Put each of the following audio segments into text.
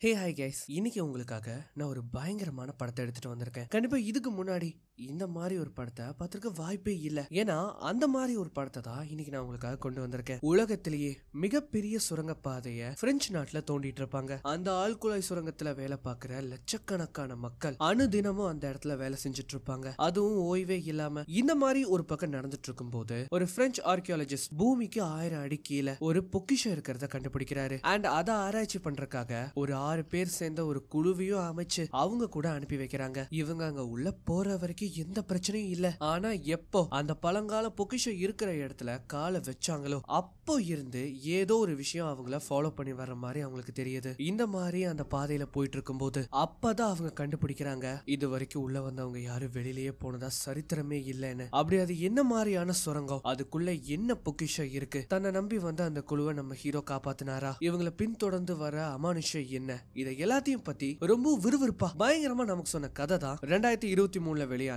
Hey hi guys, இன்னைக்கு உங்களுக்காக நான் ஒரு பயங்கரமான படத்தை எடுத்துட்டு வந்திருக்கேன். கண்டிப்பா இதுக்கு முன்னாடி இந்த மாதிரி ஒரு படத்தை பார்த்திருக்க வாய்ப்பே இல்லை. ஏன்னா அந்த மாதிரி ஒரு படத்தை தான் இன்னைக்கு நான் உங்களுக்காக கொண்டு வந்திருக்கேன். உலகத்திலேயே மிகப்பெரிய சுரங்கப்பாதையை பிரெஞ்சு நாட்டுல தோண்டிட்டு இருப்பாங்க. அந்த ஆழ்குழாய் சுரங்கத்துல வேலை பார்க்கிற லட்சக்கணக்கான மக்கள் அனுதினமும் அந்த இடத்துல வேலை செஞ்சுட்டு இருப்பாங்க. அதுவும் ஓய்வே இல்லாம. இந்த மாதிரி ஒரு பக்கம் நடந்துட்டு இருக்கும் போது ஒரு பிரெஞ்சு ஆர்கியாலஜிஸ்ட் பூமிக்கு 1000 அடி கீழே ஒரு பொக்கிஷம் இருக்கிறத கண்டுபிடிக்கிறாரு. அண்ட் அதை ஆராய்ச்சி பண்றதுக்காக ஒரு 6 பேர் சேர்ந்த ஒரு குழுவையும் அமைச்சு அவங்க கூட அனுப்பி வைக்கிறாங்க. இவங்க அங்க உள்ள போற வரைக்கும் எந்த பிரச்சனையும் இல்ல. ஆனா எப்போ அந்த பழங்கால பொக்கிஷம் இருக்கிற இடத்துல காலை வச்சாங்களோ அப்போ இருந்து ஏதோ ஒரு விஷயம் அவங்கள ஃபாலோ பண்ணி வர்ற மாதிரி அவங்களுக்கு தெரியுது. இந்த மாதிரி அந்த பாதையில போயிட்டு இருக்கும் போது அப்பதான் அவங்க கண்டுபிடிக்கிறாங்க, இது வரைக்கும் உள்ள வந்தவங்க யாரும் வெளியிலேயே போனதா சரித்திரமே இல்லைன்னு. அப்படி அது என்ன மாதிரியான சுரங்கம், அதுக்குள்ள என்ன பொக்கிஷம் இருக்கு, தன்னை நம்பி வந்து அந்த குழுவை நம்ம ஹீரோ காப்பாத்தினாரா, இவங்களை பின்தொடர்ந்து வர அமானுஷம் என்ன, இதை எல்லாத்தையும் பத்தி ரொம்ப விறுவிறுப்பா பயங்கரமா நமக்கு சொன்ன கதை தான் 2023 வெளியான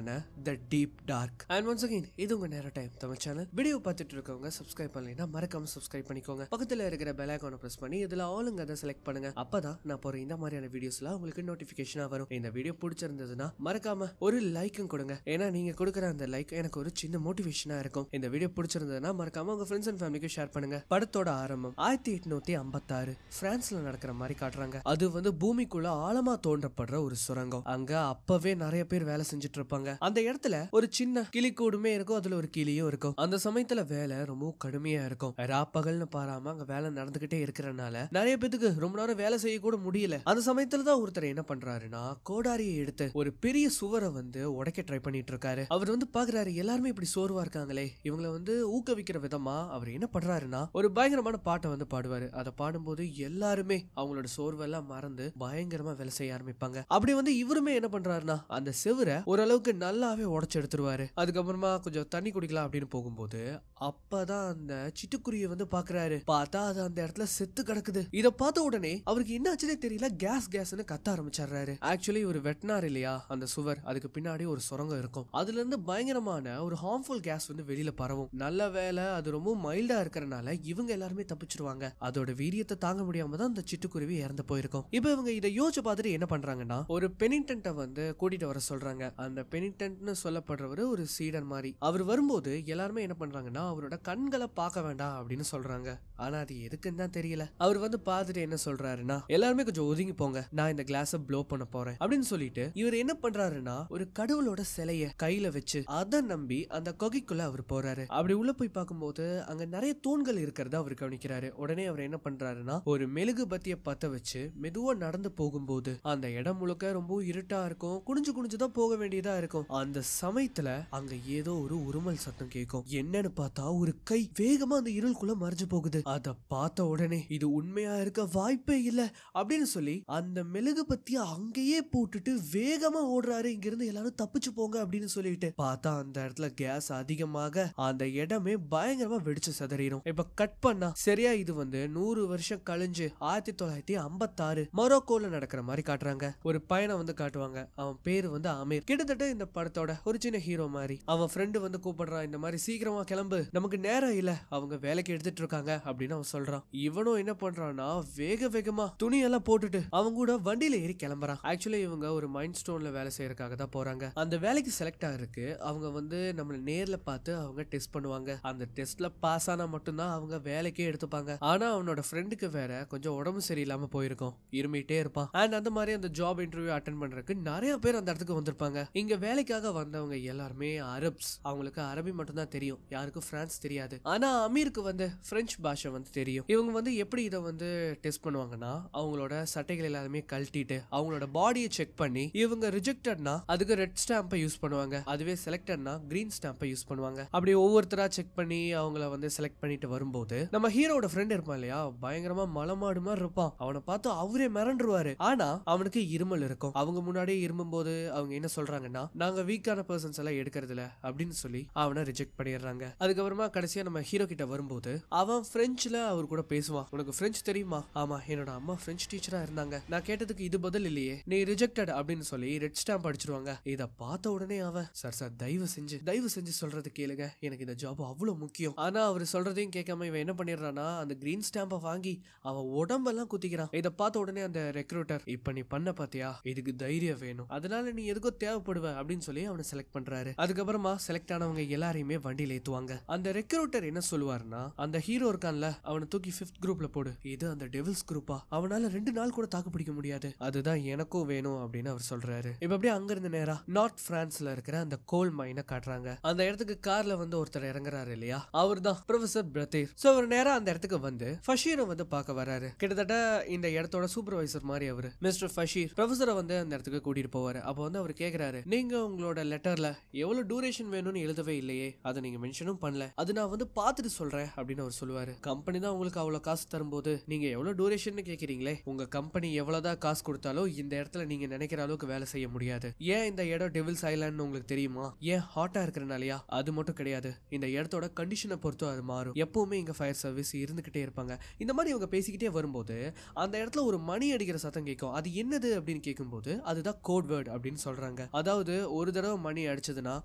the deep dark. And once again இது உங்க நேர டைம் தமிழ் சேனல். வீடியோ பார்த்துட்டு இருக்கவங்க சப்ஸ்கிரைப் பண்ணலைன்னா மறக்காம சப்ஸ்கிரைப் பண்ணிக்கோங்க. பக்கத்துல இருக்கிற பெல் ஐகானை பிரஸ் பண்ணி இதுல ஆளுங்க அதை செலக்ட் பண்ணுங்க. அப்பதான் நான் போற இந்த மாதிரியான வீடியோஸ்லாம் உங்களுக்கு நோட்டிபிகேஷனா வரும். இந்த வீடியோ பிடிச்சிருந்ததுன்னா மறக்காம ஒரு லைக்கும் கொடுங்க. ஏன்னா நீங்க கொடுக்குற அந்த லைக் எனக்கு ஒரு சின்ன மோட்டிவேஷனா இருக்கும். இந்த வீடியோ பிடிச்சிருந்ததுன்னா மறக்காம உங்க ஃப்ரெண்ட்ஸ் அண்ட் ஃபேமிலிக்கு ஷேர் பண்ணுங்க. படத்தோட ஆரம்பம் 1856 பிரான்ஸ்ல நடக்கிற மாதிரி காட்டுறாங்க. அது வந்து பூமிக்குள்ள ஆழமா தோன்றப்படுற ஒரு சுரங்கம். அங்க அப்பவே நிறைய பேர் வேலை செஞ்சுட்டு இருப்பாங்க. அந்த இடத்துல ஒரு சின்ன கிளிக்கூடுமே இருக்கும், அதுல ஒரு கிளியும் இருக்கும். அந்த சமயத்துல வேலை ரொம்ப கடுமையா இருக்கும். ராப்பகல்னு பாராம அங்க வேலை நடந்துகிட்டே இருக்கிறனால நிறைய பேத்துக்கு ரொம்ப நேரம் வேலை செய்ய கூட முடியல. அந்த சமயத்துலதான் ஒருத்தர் என்ன பண்றாருன்னா கோடாரியை எடுத்து ஒரு பெரிய சுவரை வந்து உடைக்க ட்ரை பண்ணிட்டு இருக்காரு. அவர் வந்து பாக்குறாரு எல்லாருமே இப்படி சோர்வா இருக்காங்களே, இவங்களை வந்து ஊக்குவிக்கிற விதமா அவர் என்ன பண்றாருன்னா ஒரு பயங்கரமான பாட்டை வந்து பாடுவாரு. அதை பாடும்போது எல்லாருமே அவங்களோட சோர்வெல்லாம் மறந்து பயங்கரமா வேலை செய்ய ஆரம்பிப்பாங்க. அப்படி வந்து இவருமே என்ன பண்றாருன்னா அந்த செவரை ஓரளவுக்கு நல்லாவே உடைச்சு எடுத்துருவாரு. அதுக்கப்புறமா கொஞ்சம் தண்ணி குடிக்கலாம் அப்படின்னு போகும்போது அப்பதான் அந்த சிட்டுக்குருவியை வந்து பாக்குறாரு. பார்த்தா அது அந்த இடத்துல செத்து கிடக்குது. இத பார்த்த உடனே அவருக்கு என்ன ஆச்சுன்னே தெரியல, கேஸ்னு கத்த ஆரம்பிச்சாரு. ஆக்சுவலி ஒரு வெட்டினார் இல்லையா அந்த சுவர், அதுக்கு பின்னாடி ஒரு சுரங்கம் இருக்கும். அதுல இருந்து பயங்கரமான ஒரு ஹார்ம்ஃபுல் கேஸ் வந்து வெளியில பரவும். நல்ல வேலை அது ரொம்ப மைல்டா இருக்கறனால இவங்க எல்லாருமே தப்பிச்சிருவாங்க. அதோட வீரியத்தை தாங்க முடியாம தான் அந்த சிட்டுக்குருவி இறந்து போயிருக்கும். இப்ப இவங்க இதை யோசிச்சு பார்த்துட்டு என்ன பண்றாங்கன்னா ஒரு பெனிடென்ட்டை வந்து கூட்டிட்டு வர சொல்றாங்க. அந்த பெனிடென்ட்னு சொல்லப்படுறவர் ஒரு சீடர் மாதிரி. அவர் வரும்போது எல்லாருமே என்ன பண்றாங்கன்னா அவரோட கண்களை பார்க்க வேண்டாம் அப்படின்னு சொல்றாங்க. ஆனா அது எதுக்குன்னு தான் தெரியல. அவர் வந்து பார்த்துட்டு என்ன சொல்றாருன்னா எல்லாருமே கொஞ்சம் ஒதுங்கி போங்க, நான் இந்த கிளாஸை ப்ளோ பண்ண போறேன் அப்படின்னு சொல்லிட்டு இவர் என்ன பண்றாருன்னா ஒரு கடவுளோட சிலைய கையில வச்சு அதை நம்பி அந்த கொகைக்குள்ள அவர் போறாரு. அப்படி உள்ள போய் பார்க்கும்போது அங்க நிறைய தூண்கள் இருக்கிறத அவர் கவனிக்கிறாரு. உடனே அவர் என்ன பண்றாருன்னா ஒரு மெழுகு பத்திய பத்த வச்சு மெதுவா நடந்து போகும்போது அந்த இடம் முழுக்க ரொம்ப இருட்டா இருக்கும். குனிஞ்சுதான் போக வேண்டியதா இருக்கும். அந்த சமயத்துல அங்க ஏதோ ஒரு உருமல் சத்தம் கேட்கும். என்னன்னு பார்த்தா ஒரு கை வேகமா அந்த இருளுக்குள்ள மறைஞ்சு போகுது. அத பார்த்த உடனே இது உண்மையா இருக்க வாய்ப்பே இல்ல அப்படின்னு சொல்லி அந்த மெழுகு பத்திய அங்கேயே போட்டுட்டு வேகமா ஓடுறாரு. இங்க இருந்து எல்லாரும் தப்பிச்சு போங்க அப்படின்னு சொல்லிட்டு பார்த்தா அந்த இடத்துல கேஸ் அதிகமாக அந்த இடமே பயங்கரமா வெடிச்சு சதறிடும். இப்ப கட் பண்ணா சரியா இது வந்து 100 வருஷம் கழிஞ்சு 1956 மொரோக்கோல நடக்கிற மாதிரி காட்டுறாங்க. ஒரு பையனை வந்து காட்டுவாங்க. அவன் பேரு வந்து அமீர். கிட்டத்தட்ட இந்த படத்தோட ஒரு சின்ன ஹீரோ மாதிரி. அவன் ஃப்ரெண்டு வந்து கூப்பிடுறான், இந்த மாதிரி சீக்கிரமா கிளம்பு, நமக்கு நேரம் இல்ல, அவங்க வேலைக்கு எடுத்துட்டு இருக்காங்க அப்படின்னு அவன் சொல்றான். இவனும் என்ன பண்றான்னா வேகமா துணியெல்லாம் போட்டுட்டு அவங்க கூட வண்டியில ஏறி கிளம்புறான். ஆக்சுவலி இவங்க ஒரு மைண்ட் ஸ்டோன்ல வேலை செய்யறதுக்காக தான் போறாங்க. அந்த வேலைக்கு செலக்ட் ஆகிருக்கு. அவங்க வந்து நம்மள நேர்ல பார்த்து அவங்க டெஸ்ட் பண்ணுவாங்க. அந்த டெஸ்ட்ல பாஸ் ஆனா மட்டும்தான் அவங்க வேலைக்கே எடுத்துப்பாங்க. ஆனா அவனோட ஃப்ரெண்டுக்கு வேற கொஞ்சம் உடம்பு சரியில்லாம போயிருக்கும், இருமிட்டே இருப்பான். அண்ட் அந்த மாதிரி அந்த ஜாப் இன்டர்வியூ அட்டென்ட் பண்றதுக்கு நிறைய பேர் அந்த இடத்துக்கு வந்திருப்பாங்க. இங்க வேலைக்காக வந்தவங்க எல்லாருமே அரப்ஸ். அவங்களுக்கு அரபி மட்டும் தான் தெரியும், யாருக்கும் பிரான்ஸ் தெரியாது. ஆனா அமீருக்கு வந்து பிரெஞ்சு பாஷை வந்து தெரியும். இவங்க வந்து எப்படி இதை வந்து டெஸ்ட் பண்ணுவாங்கன்னா அவங்களோட சட்டைகள் எல்லாருமே கழட்டிட்டு அவங்களோட பாடியை செக் பண்ணி இவங்க ரிஜெக்டட்னா அதுக்கு ரெட் ஸ்டாம்பை யூஸ் பண்ணுவாங்க, அதுவே செலக்டட்னா கிரீன் ஸ்டாம்பை யூஸ் பண்ணுவாங்க. அப்படி ஒவ்வொருத்தரா செக் பண்ணி அவங்கள வந்து செலக்ட் பண்ணிட்டு வரும்போது நம்ம ஹீரோட ஃப்ரெண்ட் இருப்பான் இல்லையா, பயங்கரமா மலமாடு மாதிரி இருப்பான். அவனை பார்த்து அவரே மிரண்டுருவாரு. ஆனா அவனுக்கு இருமல் இருக்கும். அவங்க முன்னாடியே இருமும் போது அவங்க என்ன சொல்றாங்கன்னா நாங்க வீக்கான பர்சன்ஸ் எல்லாம் எடுக்கிறது இல்ல அப்படின்னு சொல்லி அவனை ரிஜெக்ட் பண்ணிடுறாங்க. அதுக்கப்புறமா கடைசியா நம்ம ஹீரோ கிட்ட வரும்போது இருக்கும்போது அவன் பிரெஞ்சுல அவர் கூட பேசுவான். உனக்கு பிரெஞ்சு தெரியுமா? ஆமா, என்னோட அம்மா பிரெஞ்சு டீச்சரா இருந்தாங்க. நான் கேட்டதுக்கு இது பதில் இல்லையே, நீ ரிஜெக்டட் அப்படின்னு சொல்லி ரெட் ஸ்டாம்ப் அடிச்சிருவாங்க. இத பார்த்த உடனே அவன் சார் தயவு செஞ்சு சொல்றது கேளுங்க, எனக்கு இந்த ஜாப் அவ்வளவு முக்கியம். ஆனா அவர் சொல்றதையும் கேட்காம இவன் என்ன பண்ணிடுறான்னா அந்த கிரீன் ஸ்டாம்பை வாங்கி அவன் உடம்பெல்லாம் குத்திக்கிறான். இதை பார்த்த உடனே அந்த ரெக்ரூட்டர், இப்ப நீ பண்ண பாத்தியா, இதுக்கு தைரியம் வேணும், அதனால நீ எதுக்கோ தேவைப்படுவ அப்படின்னு சொல்லி அவனை செலக்ட் பண்றாரு. அதுக்கப்புறமா செலக்ட் ஆனவங்க எல்லாரையுமே வண்டியில ஏத்துவாங்க. அந்த ரெக்ரூட்டர் என்ன சொல்லுவாருன்னா, அந்த ஹீரோ இருக்கான்ல அவனை தூக்கி 5th குரூப்ல போடு, இது அந்த டெவில்ஸ் குரூப்பா, அவனால 2 நாள் கூட தாக்கு பிடிக்க முடியாது, அதுதான் எனக்கும் வேணும் அப்படின்னு அவர் சொல்றாரு. இப்ப அப்படியே அங்க இருந்து நேரா நார்த் பிரான்ஸ்ல இருக்கிற அந்த கோல் மைனை காட்டுறாங்க. அந்த இடத்துக்கு கார்ல வந்து ஒருத்தர் இறங்குறாரு இல்லையா, அவர் தான் ப்ரொஃபசர் பிரதீர். சோ அவர் நேரா அந்த இடத்துக்கு வந்து ஃபஷீரை வந்து பார்க்க வராரு. கிட்டத்தட்ட இந்த இடத்தோட சூப்பர்வைசர் மாதிரி அவரு. மிஸ்டர் ஃபஷீர் ப்ரொஃபசரை வந்து அந்த இடத்துக்கு கூட்டிட்டு போவாரு. அப்போ வந்து அவர் கேக்குறாரு, நீங்க உங்களோட லெட்டர்ல எவ்வளவு டூரேஷன் வேணும்னு எழுதவே இல்லையே, அதை நீங்க மென்ஷனும் பண்ணல, அது நான் வந்து பார்த்துட்டு சொல்றேன் அப்படின்னு அவர் சொல்லுவாரு. கம்பெனி தான் உங்களுக்கு அவ்வளவு காசு தரும்போது நீங்க எவ்வளவு டூரேஷன் கேக்குறீங்களே, உங்க கம்பெனி எவ்வளவுதான் காசு கொடுத்தாலும் இந்த இடத்துல நீங்க நினைக்கிற அளவுக்கு வேலை செய்ய முடியாது. ஏன் இந்த இடம் டெவில்ஸ் ஐலாண்ட் உங்களுக்கு தெரியுமா? ஏன் ஹாட்டா இருக்கிறனாலயா? அது மட்டும் கிடையாது, இந்த இடத்தோட கண்டிஷனை பொறுத்து அது மாறும். எப்பவுமே இங்க ஃபயர் சர்வீஸ் இருந்துகிட்டே இருப்பாங்க. இந்த மாதிரி இவங்க பேசிக்கிட்டே வரும்போது அந்த இடத்துல ஒரு மணி அடிக்கிற சத்தம் கேட்கும். அது என்னது அப்படின்னு கேட்கும்போது அதுதான் கோட் வேர்ட் அப்படின்னு சொல்றாங்க. அதாவது ஒரு தடவை மணி அடிச்சதுன்னா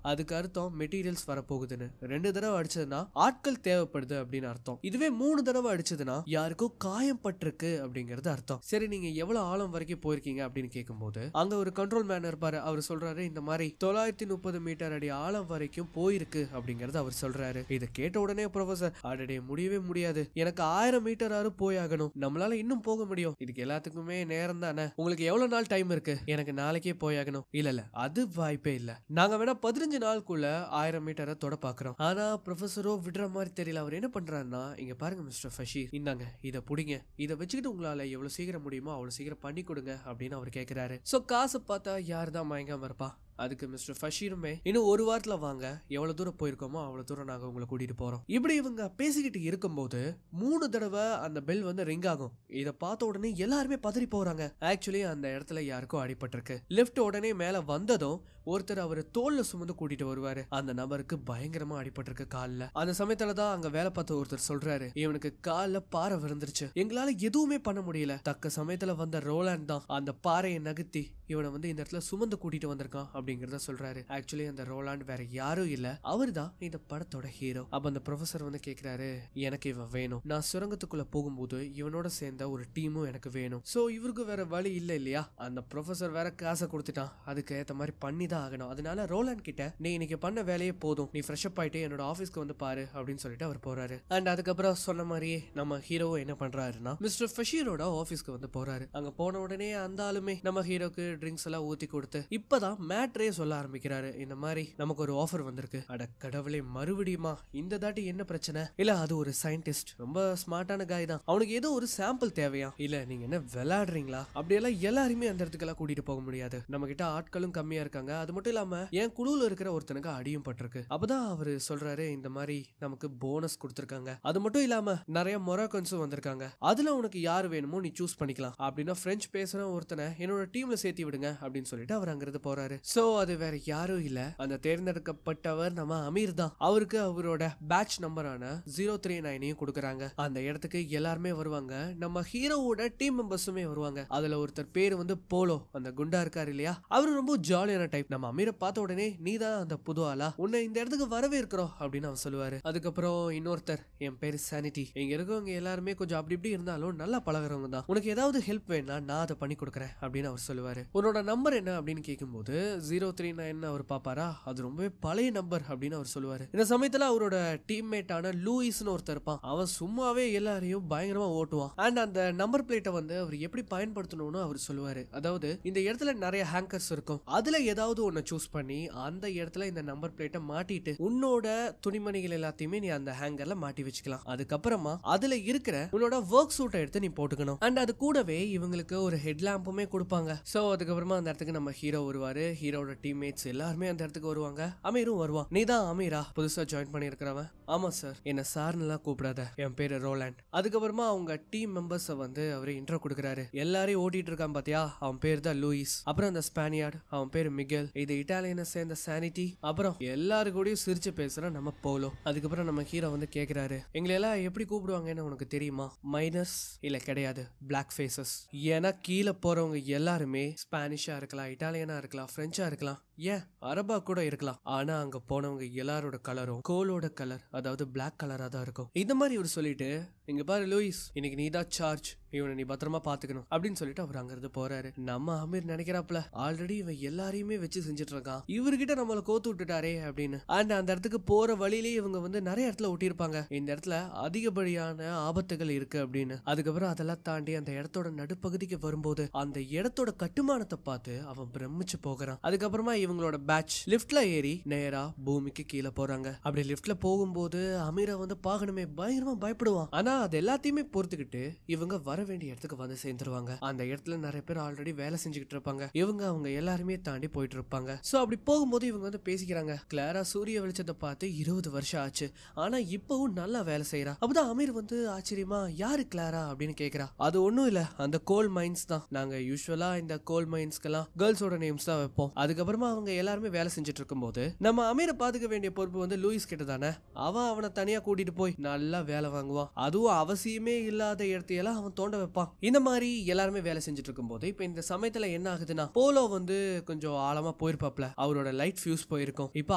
அதுக்கு அர்த்தம் மெட்டீரியல்ஸ் வரப்போகுதுன்னு, 2 தடவை அடிச்சதுன்னா ஆட்கள் தேவைப்படுது அப்படின்னு அர்த்தம், இதுவே 3 தடவை அடிச்சதுன்னா யாருக்கும் காயம் பட்டிருக்கு அப்படிங்கிறது அர்த்தம். சரி, நீங்க எவ்வளவு ஆழம் வரைக்கும் போயிருக்கீங்க அப்படின்னு கேட்கும்போது அங்க ஒரு கண்ட்ரோல் மேன் இருப்பாரு. அவர் சொல்றாரு, இந்த மாதிரி 930 மீட்டர் அடி ஆழம் வரைக்கும் போயிருக்கு அப்படிங்கறது அவர் சொல்றாரு. இதை கேட்ட உடனே ப்ரொஃபசர், அடடே முடியவே முடியாது, எனக்கு 1000 மீட்டர் போயாகணும், நம்மளால இன்னும் போக முடியும், இதுக்கு எல்லாத்துக்குமே நேரம் தானே, உங்களுக்கு எவ்வளவு நாள் டைம் இருக்கு? எனக்கு நாளைக்கே போயாகணும். இல்ல அது வாய்ப்பே இல்ல, நாங்க வேணா 15 நாளுக்குள்ள 1000 மீட்டரை தொட பாக்குறோம். ஆனா ப்ரொஃபசரோ விடுற மாதிரி தெரியல. அவர் என்ன பண்றாருன்னா, இங்க பாருங்க மிஸ்டர் ஃபஷீர், இந்தாங்க இதை புடிங்க, இதை வச்சுக்கிட்டு உங்களால எவ்வளவு சீக்கிரம் முடியுமோ அவ்வளவு சீக்கிரம் பண்ணி கொடுங்க அப்படின்னு அவர் கேட்கிறாரு. சோ காசு பார்த்தா யாருதான் மயங்காம இருப்பா? அதுக்கு மிஸ்டர் ஃபஷீருமே, இன்னும் 1 வாரத்துல வாங்க, எவ்வளவு தூரம் போயிருக்கோமோ அவ்வளவு தூரம் நாங்க உங்களை கூட்டிட்டு போறோம். இப்படி இவங்க பேசிக்கிட்டு இருக்கும்போது 3 தடவை அந்த பெல் வந்து ரிங் ஆகும். இதை பார்த்த உடனே எல்லாருமே பதறி போறாங்க. ஆக்சுவலி அந்த இடத்துல யாருக்கும் அடிபட்டிருக்கு. லிஃப்ட் உடனே மேல வந்ததும் ஒருத்தர் அவரு தோல்ல சுமந்து கூட்டிட்டு வருவாரு. அந்த நபருக்கு பயங்கரமா அடிபட்டிருக்கு கால்ல. அந்த சமயத்துல தான் அங்க வேலை பார்த்த ஒருத்தர் சொல்றாரு, இவனுக்கு கால்ல பாறை விழுந்துருச்சு, எங்களால எதுவுமே பண்ண முடியல. தக்க சமயத்துல வந்த ரோலாண்ட் தான் அந்த பாறையை நகர்த்தி இவனை வந்து இந்த இடத்துல சுமந்து கூட்டிட்டு வந்திருக்கான் அப்படிங்கறத சொல்றாரு. ஆக்சுவலி அந்த ரோலாண்ட் வேற யாரும் இல்ல, அவர் தான் இந்த படத்தோட ஹீரோ. அப்ப அந்த ப்ரொஃபசர் வந்து கேக்குறாரு, எனக்கு இவன் வேணும், நான் சுரங்கத்துக்குள்ள போகும்போது இவனோட சேர்ந்த ஒரு டீமும் எனக்கு வேணும். சோ இவருக்கு வேற வழி இல்ல இல்லையா, அந்த ப்ரொஃபசர் வேற காசை கொடுத்துட்டான், அதுக்கு ஏத்த மாதிரி பண்ணி தான் ஆகணும். அதனால ரோலாண்ட் கிட்ட, நீ இன்னைக்கு பண்ண வேலையே போதும், நீ ஃப்ரெஷ் அப் ஆயிட்டு என்னோட ஆபீஸ்க்கு வந்து பாரு அப்படின்னு சொல்லிட்டு அவர் போறாரு. அண்ட் அதுக்கப்புறம் சொன்ன மாதிரியே நம்ம ஹீரோ என்ன பண்றாருன்னா, மிஸ்டர் ஃபஷீரோட ஆபீஸ்க்கு வந்து போறாரு. அங்க போன உடனே அந்த ஆளுமே நம்ம ஹீரோக்கு ட்ரிங்க்ஸ் எல்லாம் ஊத்தி கொடுத்து இப்பதான் மேட்ரே சொல்ல ஆரம்பிக்கிறாரு. இந்த மாதிரி நமக்கு ஒரு ஆஃபர் வந்திருக்கு. அட கடவுளே, மறுபடியுமா? இந்த தாட்டி என்ன பிரச்சனை? இல்ல அது ஒரு சயின்டிஸ்ட், ரொம்ப ஸ்மார்ட்டான காய் தான், அவனுக்கு ஏதோ ஒரு சாம்பிள் தேவையா? இல்ல நீங்க என்ன விளையாடுறீங்களா? அப்படியெல்லாம் எல்லாருமே அந்த இடத்துக்கெல்லாம் கூட்டிட்டு போக முடியாது, நம்ம கிட்ட ஆட்களும் கம்மியா இருக்காங்க, அது மட்டும் இல்லாம என் குழுல இருக்கிற ஒருத்தனுக்கு அடியும் பட்டிருக்கு. அப்பதான் அவரு சொல்றாரு, இந்த மாதிரி நமக்கு போனஸ் கொடுத்திருக்காங்க, அது மட்டும் இல்லாம நிறைய மொராக்கன்ஸும் வந்திருக்காங்க, அதுல உனக்கு யாரு வேணுமோ நீ சூஸ் பண்ணிக்கலாம் அப்படின்னா பிரெஞ்சு பேசுற ஒருத்தனை என்னோட டீம்ல சேர்த்தி விடுங்க அப்படின்னு சொல்லிட்டு அவர் அங்கிருந்து போறாரு. சோ அது வேற யாரும் இல்ல, அந்த தேர்ந்தெடுக்கப்பட்டவர் நம்ம அமீர் தான். அவருக்கு அவரோட பேட்ச் நம்பரான 039 கொடுக்கறாங்க. அந்த இடத்துக்கு எல்லாருமே வருவாங்க, நம்ம ஹீரோவோட டீம் மெம்பர்ஸுமே வருவாங்க. அதுல ஒருத்தர் பேரு வந்து போலோ, அந்த குண்டா இருக்காரு இல்லையா, அவரு ரொம்ப ஜாலியான டைப். நம்ம அமீரை பார்த்த உடனே, நீ தான் அந்த புது ஆளா, உன்னை இந்த இடத்துக்கு வரவே இருக்கிறோம் அப்படின்னு அவர் சொல்லுவாரு. அதுக்கப்புறம் இன்னொருத்தர், என் பேரு சானிட்டி, இங்க இருக்கவங்க எல்லாருமே கொஞ்சம் அப்படி இப்படி இருந்தாலும் நல்லா பழகுறவங்க தான், உனக்கு ஏதாவது ஹெல்ப் வேணா நான் அதை பண்ணி கொடுக்குறேன் அப்படின்னு அவர் சொல்லுவாரு. உன்னோட நம்பர் என்ன அப்படின்னு கேட்கும்போது 039 அவர் பாப்பாரா, அது ரொம்பவே பழைய நம்பர் அப்படின்னு அவர் சொல்லுவாரு. இந்த சமயத்துல அவரோட டீம்மேட்டான லூயிஸ்னு ஒருத்தர் இருப்பான், அவன் சும்மாவே எல்லாரையும் பயங்கரமா ஓட்டுவான். அண்ட் அந்த நம்பர் பிளேட்டை வந்து அவர் எப்படி பயன்படுத்தணும்னு அவர் சொல்லுவாரு. அதாவது இந்த இடத்துல நிறைய ஹேங்கர்ஸ் இருக்கும், அதுல ஏதாவது ஒன்னு சூஸ் பண்ணி அந்த இடத்துல இந்த நம்பர் பிளேட்டை மாட்டிட்டு உன்னோட துணிமணிகள் எல்லாத்தையுமே நீ அந்த ஹேங்கர்ல மாட்டி வச்சுக்கலாம். அதுக்கப்புறமா அதுல இருக்கிற உன்னோட ஒர்க் சூட்டை எடுத்து நீ போட்டுக்கணும். அண்ட் அது கூடவே இவங்களுக்கு ஒரு ஹெட் லாம்புமே கொடுப்பாங்க. சோ அதுக்கப்புறமா அந்த இடத்துக்கு நம்ம ஹீரோ வருவாரு. ஹீரோட அமீரோட டீம்மேட்ஸ் எல்லாருமே அந்த இடத்துக்கு வருவாங்க. அமீரும் வருவான். நீ தான் அமீரா புதுசா ஜாயின் பண்ணிருக்கிறவன்? ஆமா சார். என்ன சார்னுலாம் கூப்பிடாத, என் பேரு ரோலாண்ட். அதுக்கப்புறமா அவங்க டீம் மெம்பர்ஸ வந்து அவரு இன்ட்ரோ கொடுக்குறாரு. எல்லாரையும் ஓட்டிட்டு இருக்கான் பாத்தியா, அவன் பேர் தான் லூயிஸ். அப்புறம் அந்த ஸ்பானியார்ட், அவன் பேரு மிகேல். இது இட்டாலியனை சேர்ந்த சானிட்டி. அப்புறம் எல்லாரு கூடயும் சிரிச்சு பேசுற நம்ம போலோ. அதுக்கப்புறம் நம்ம ஹீரோ வந்து கேக்குறாரு, எங்களை எல்லாம் எப்படி கூப்பிடுவாங்கன்னு உனக்கு தெரியுமா? மைனஸ் இல்ல கிடையாது, பிளாக் ஃபேசஸ். ஏன்னா கீழே போறவங்க எல்லாருமே ஸ்பானிஷா இருக்கலாம், இட்டாலியனா இருக்கலாம், பிரெஞ்சா இருக்கலாம், ஏன் அரபா கூட இருக்கலாம். ஆனா அங்க போனவங்க எல்லாரோட கலரும் கோலோட கலர், அதாவது பிளாக் கலரா தான் இருக்கும். இந்த மாதிரி இவர் சொல்லிட்டு, இங்க பாரு லூயிஸ், இன்னைக்கு நீ தான் சார்ஜ், இவனை நீ பத்திரமா பாத்துக்கணும் அப்படின்னு சொல்லிட்டு அவர் அங்க இருந்து போறாரு. நம்ம அமீர் நினைக்கிறாப்ல, ஆல்ரெடி இவன் எல்லாரையுமே வச்சு செஞ்சுட்டு இருக்கான், இவர்கிட்ட நம்மள கோத்து விட்டுட்டாரே அப்படின்னு. அண்ட் அந்த இடத்துக்கு போற வழியிலேயே இவங்க வந்து நிறைய இடத்துல ஒட்டியிருப்பாங்க, இந்த இடத்துல அதிகப்படியான ஆபத்துகள் இருக்கு அப்படின்னு. அதுக்கப்புறம் அதெல்லாம் தாண்டி அந்த இடத்தோட நடுப்பகுதிக்கு வரும்போது அந்த இடத்தோட கட்டுமானத்தை பார்த்து அவன் பிரமிச்சு போகிறான். அதுக்கப்புறமா இவங்களோட பேட்ச் லிப்ட்ல ஏறி நேரா பூமிக்கு கீழே போறாங்க. அப்படி லிப்ட்ல போகும்போது அமீரை வந்து பாக்கணுமே பயங்கரமா பயப்படுவான். ஆனா அது எல்லாத்தையுமே பொறுத்துக்கிட்டு இவங்க வர வேண்டிய இடத்துக்கு வந்து சேர்ந்துருவாங்க. அந்த இடத்துல நிறைய பேர் ஆல்ரெடி வேலை செஞ்சுக்கிட்டு இருப்பாங்க. இவங்க அவங்க எல்லாருமே தாண்டி போயிட்டு இருப்பாங்க. சோ அப்படி போகும்போது இவங்க வந்து பேசிக்கிறாங்க. கிளாரா சூரிய வெளிச்சத்தை பார்த்து 20 வருஷம் ஆச்சு, ஆனா இப்பவும் நல்லா வேலை செய்யறா. அப்பதான் அமீர் வந்து ஆச்சரியமா, யாரு கிளாரா அப்படின்னு கேக்குறா. அது ஒண்ணும் இல்ல, அந்த கோல் மைன்ஸ் தான். நாங்க யூஸ்வலா இந்த கோல் மைன்ஸ்க்கெல்லாம் கேர்ள்ஸோட நேம்ஸ் தான் வைப்போம். அதுக்கப்புறமா அவங்க எல்லாருமே வேலை செஞ்சுட்டு இருக்கும்போது நம்ம அமீரை பாத்துக்க வேண்டிய பொறுப்பு வந்து லூயிஸ் கிட்ட தானே. அவனை தனியா கூட்டிட்டு போய் நல்லா வேலை வாங்குவான். அதுவும் அவசியமே இல்லாத இடத்தையெல்லாம் அவன் தோண்ட வைப்பான். இந்த மாதிரி எல்லாருமே வேலை செஞ்சுட்டு இருக்கும்போது இப்ப இந்த சமயத்துல என்ன ஆகுதுன்னா, போலோ வந்து கொஞ்சம் ஆழமா போயிருப்பாப்ல, அவரோட லைட் ஃபியூஸ் போயிருக்கும். இப்ப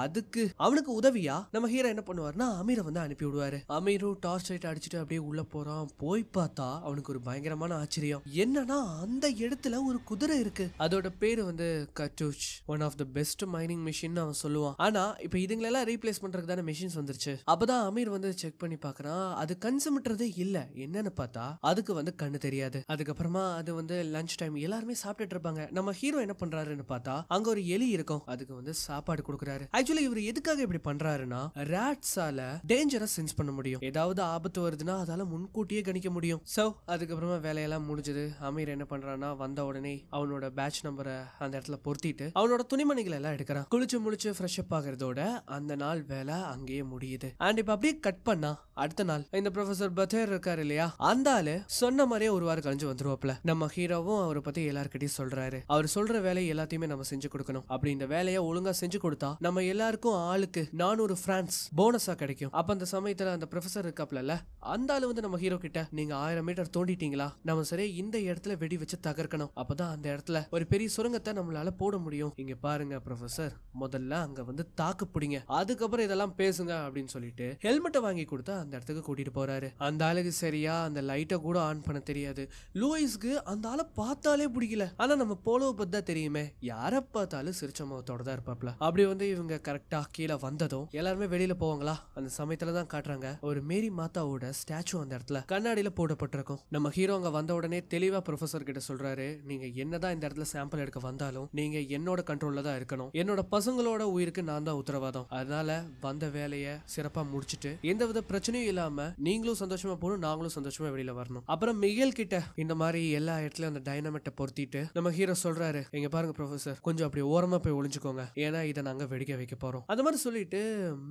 அதுக்கு அவனுக்கு உதவியா நம்ம ஹீரோ என்ன பண்ணுவாருன்னா, அமீரை வந்து அனுப்பி விடுவாரு. அமீரும் டார்ச் லைட் அடிச்சுட்டு அப்படியே உள்ள போறான். போய் பார்த்தா அவனுக்கு ஒரு பயங்கரமான ஆச்சரியம். என்னன்னா அந்த இடத்துல ஒரு குதிரை இருக்கு. அதோட பேரு வந்து கட்டூச், one of the best mining machine அவன் சொல்லுவான். ஆனா இப்ப இதுங்களெல்லாம் ரீப்ளேஸ் பண்றதுக்கு தானே மிஷின்ஸ் வந்துருச்சு. அப்பதான் அமீர் வந்து செக் பண்ணி பாக்குறான், அது கண் சிமிட்டுறதே இல்ல. என்னன்னு பார்த்தா அதுக்கு வந்து கண்ணு தெரியாது. அதுக்கப்புறமா அது வந்து லஞ்ச் டைம் எல்லாருமே சாப்பிட்டுட்டு இருப்பாங்க. நம்ம ஹீரோ என்ன பண்றாருன்னு பார்த்தா அங்க ஒரு எலி இருக்கும், அதுக்கு வந்து சாப்பாடு கொடுக்குறாரு. ஆக்சுவலி இவர் எதுக்காக இப்படி பண்றாருன்னா, ராட்ஸால டேஞ்சரை சென்ஸ் பண்ண முடியும். ஏதாவது ஆபத்து வருதுன்னா அதால முன்கூட்டியே கணிக்க முடியும். சோ அதுக்கப்புறமா வேலையெல்லாம் முடிஞ்சது. அமீர் என்ன பண்றான்னா, வந்த உடனே அவனோட பேட்ச் நம்பரை அந்த இடத்துல பொருத்திட்டு அவனோட துணிமணிகள் எல்லாம் எடுக்கிறான். குளிச்சு முழிச்சு ஃப்ரெஷ் அப் ஆகிறதோட அந்த நாள் வேலை அங்கேயே முடியுது. அண்ட் இப்ப அப்படியே கட் பண்ணா அடுத்த நாள் இந்த ப்ரொஃபசர் பத்தேர் இருக்காரு இல்லையா, அந்த ஆளு சொன்ன மாதிரியே ஒரு வாரம் கழிஞ்சு வந்துருவாப்ல. நம்ம ஹீரோவும் அவரை பத்தி எல்லார்கிட்டயும் சொல்றாரு. அவர் சொல்ற வேலையை எல்லாத்தையுமே நம்ம செஞ்சு கொடுக்கணும். அப்படி இந்த வேலையை ஒழுங்கா செஞ்சு கொடுத்தா நம்ம எல்லாருக்கும் ஆளுக்கு 400 பிரான்ஸ் போனஸா கிடைக்கும். அப்ப அந்த சமயத்துல அந்த ப்ரொஃபசர் இருக்காப்ல, அந்த ஆளு வந்து நம்ம ஹீரோ கிட்ட, நீங்க 1000 மீட்டர் தோண்டிட்டீங்களா, நம்ம சரி இந்த இடத்துல வெடி வச்சு தகர்க்கணும், அப்பதான் அந்த இடத்துல ஒரு பெரிய சுரங்கத்தை நம்மளால போட முடியும். இங்க பாருங்க ப்ரொஃபசர், முதல்ல அங்க வந்து தாக்கு பிடிங்க, அதுக்கப்புறம் இதெல்லாம் பேசுங்க அப்படின்னு சொல்லிட்டு ஹெல்மெட்டை வாங்கி கொடுத்து அந்த இடத்துக்கு கூட்டிட்டு போறாரு. அந்த ஆளுக்கு சரியா அந்த லைட்டை கூட ஆன் பண்ண தெரியாது. லூயிஸ்க்கு அந்த ஆளை பார்த்தாலே பிடிக்கல. ஆனா நம்ம போலோவை பத்தி தான் தெரியுமே, யாரை பார்த்தாலும் சிரிச்ச முகத்தோட தான் இருப்பாப்ல. அப்படி வந்து இவங்க கரெக்டா கீழே வந்ததும் எல்லாருமே வெளியில போவாங்களா, அந்த சமயத்துல தான் காட்டுறாங்க ஒரு மேரி மாதாவோட ஸ்டாச்சு அந்த இடத்துல கண்ணாடியில போடப்பட்டிருக்கும். நம்ம ஹீரோ அங்க வந்த உடனே தெளிவா ப்ரொஃபசர் கிட்ட சொல்றாரு, நீங்க என்னதான் இந்த இடத்துல சாம்பிள் எடுக்க வந்தாலும் நீங்க என்னோட கண்ட்ரோல்ல தான் இருக்கணும். என்னோட பசங்களோட உயிருக்கு நான் தான் உத்தரவாதம். அதனால வந்த வேலையை சிறப்பா முடிச்சுட்டு எந்தவித பிரச்சனையும் இல்லாம நீங்களும் சந்தோஷமா போகணும், நாங்களும் சந்தோஷமா வெளியில வரணும். அப்புறம் மிகேல் கிட்ட இந்த மாதிரி எல்லா இடத்துலயும் அந்த டைனமைட்டை பொருத்திட்டு நம்ம ஹீரோ சொல்றாரு, எங்க பாருங்க ப்ரொஃபசர், கொஞ்சம் அப்படி ஓரமா போய் ஒளிஞ்சுக்கோங்க, ஏன்னா இதை நாங்க வெடிக்க வைக்க போறோம். அந்த மாதிரி சொல்லிட்டு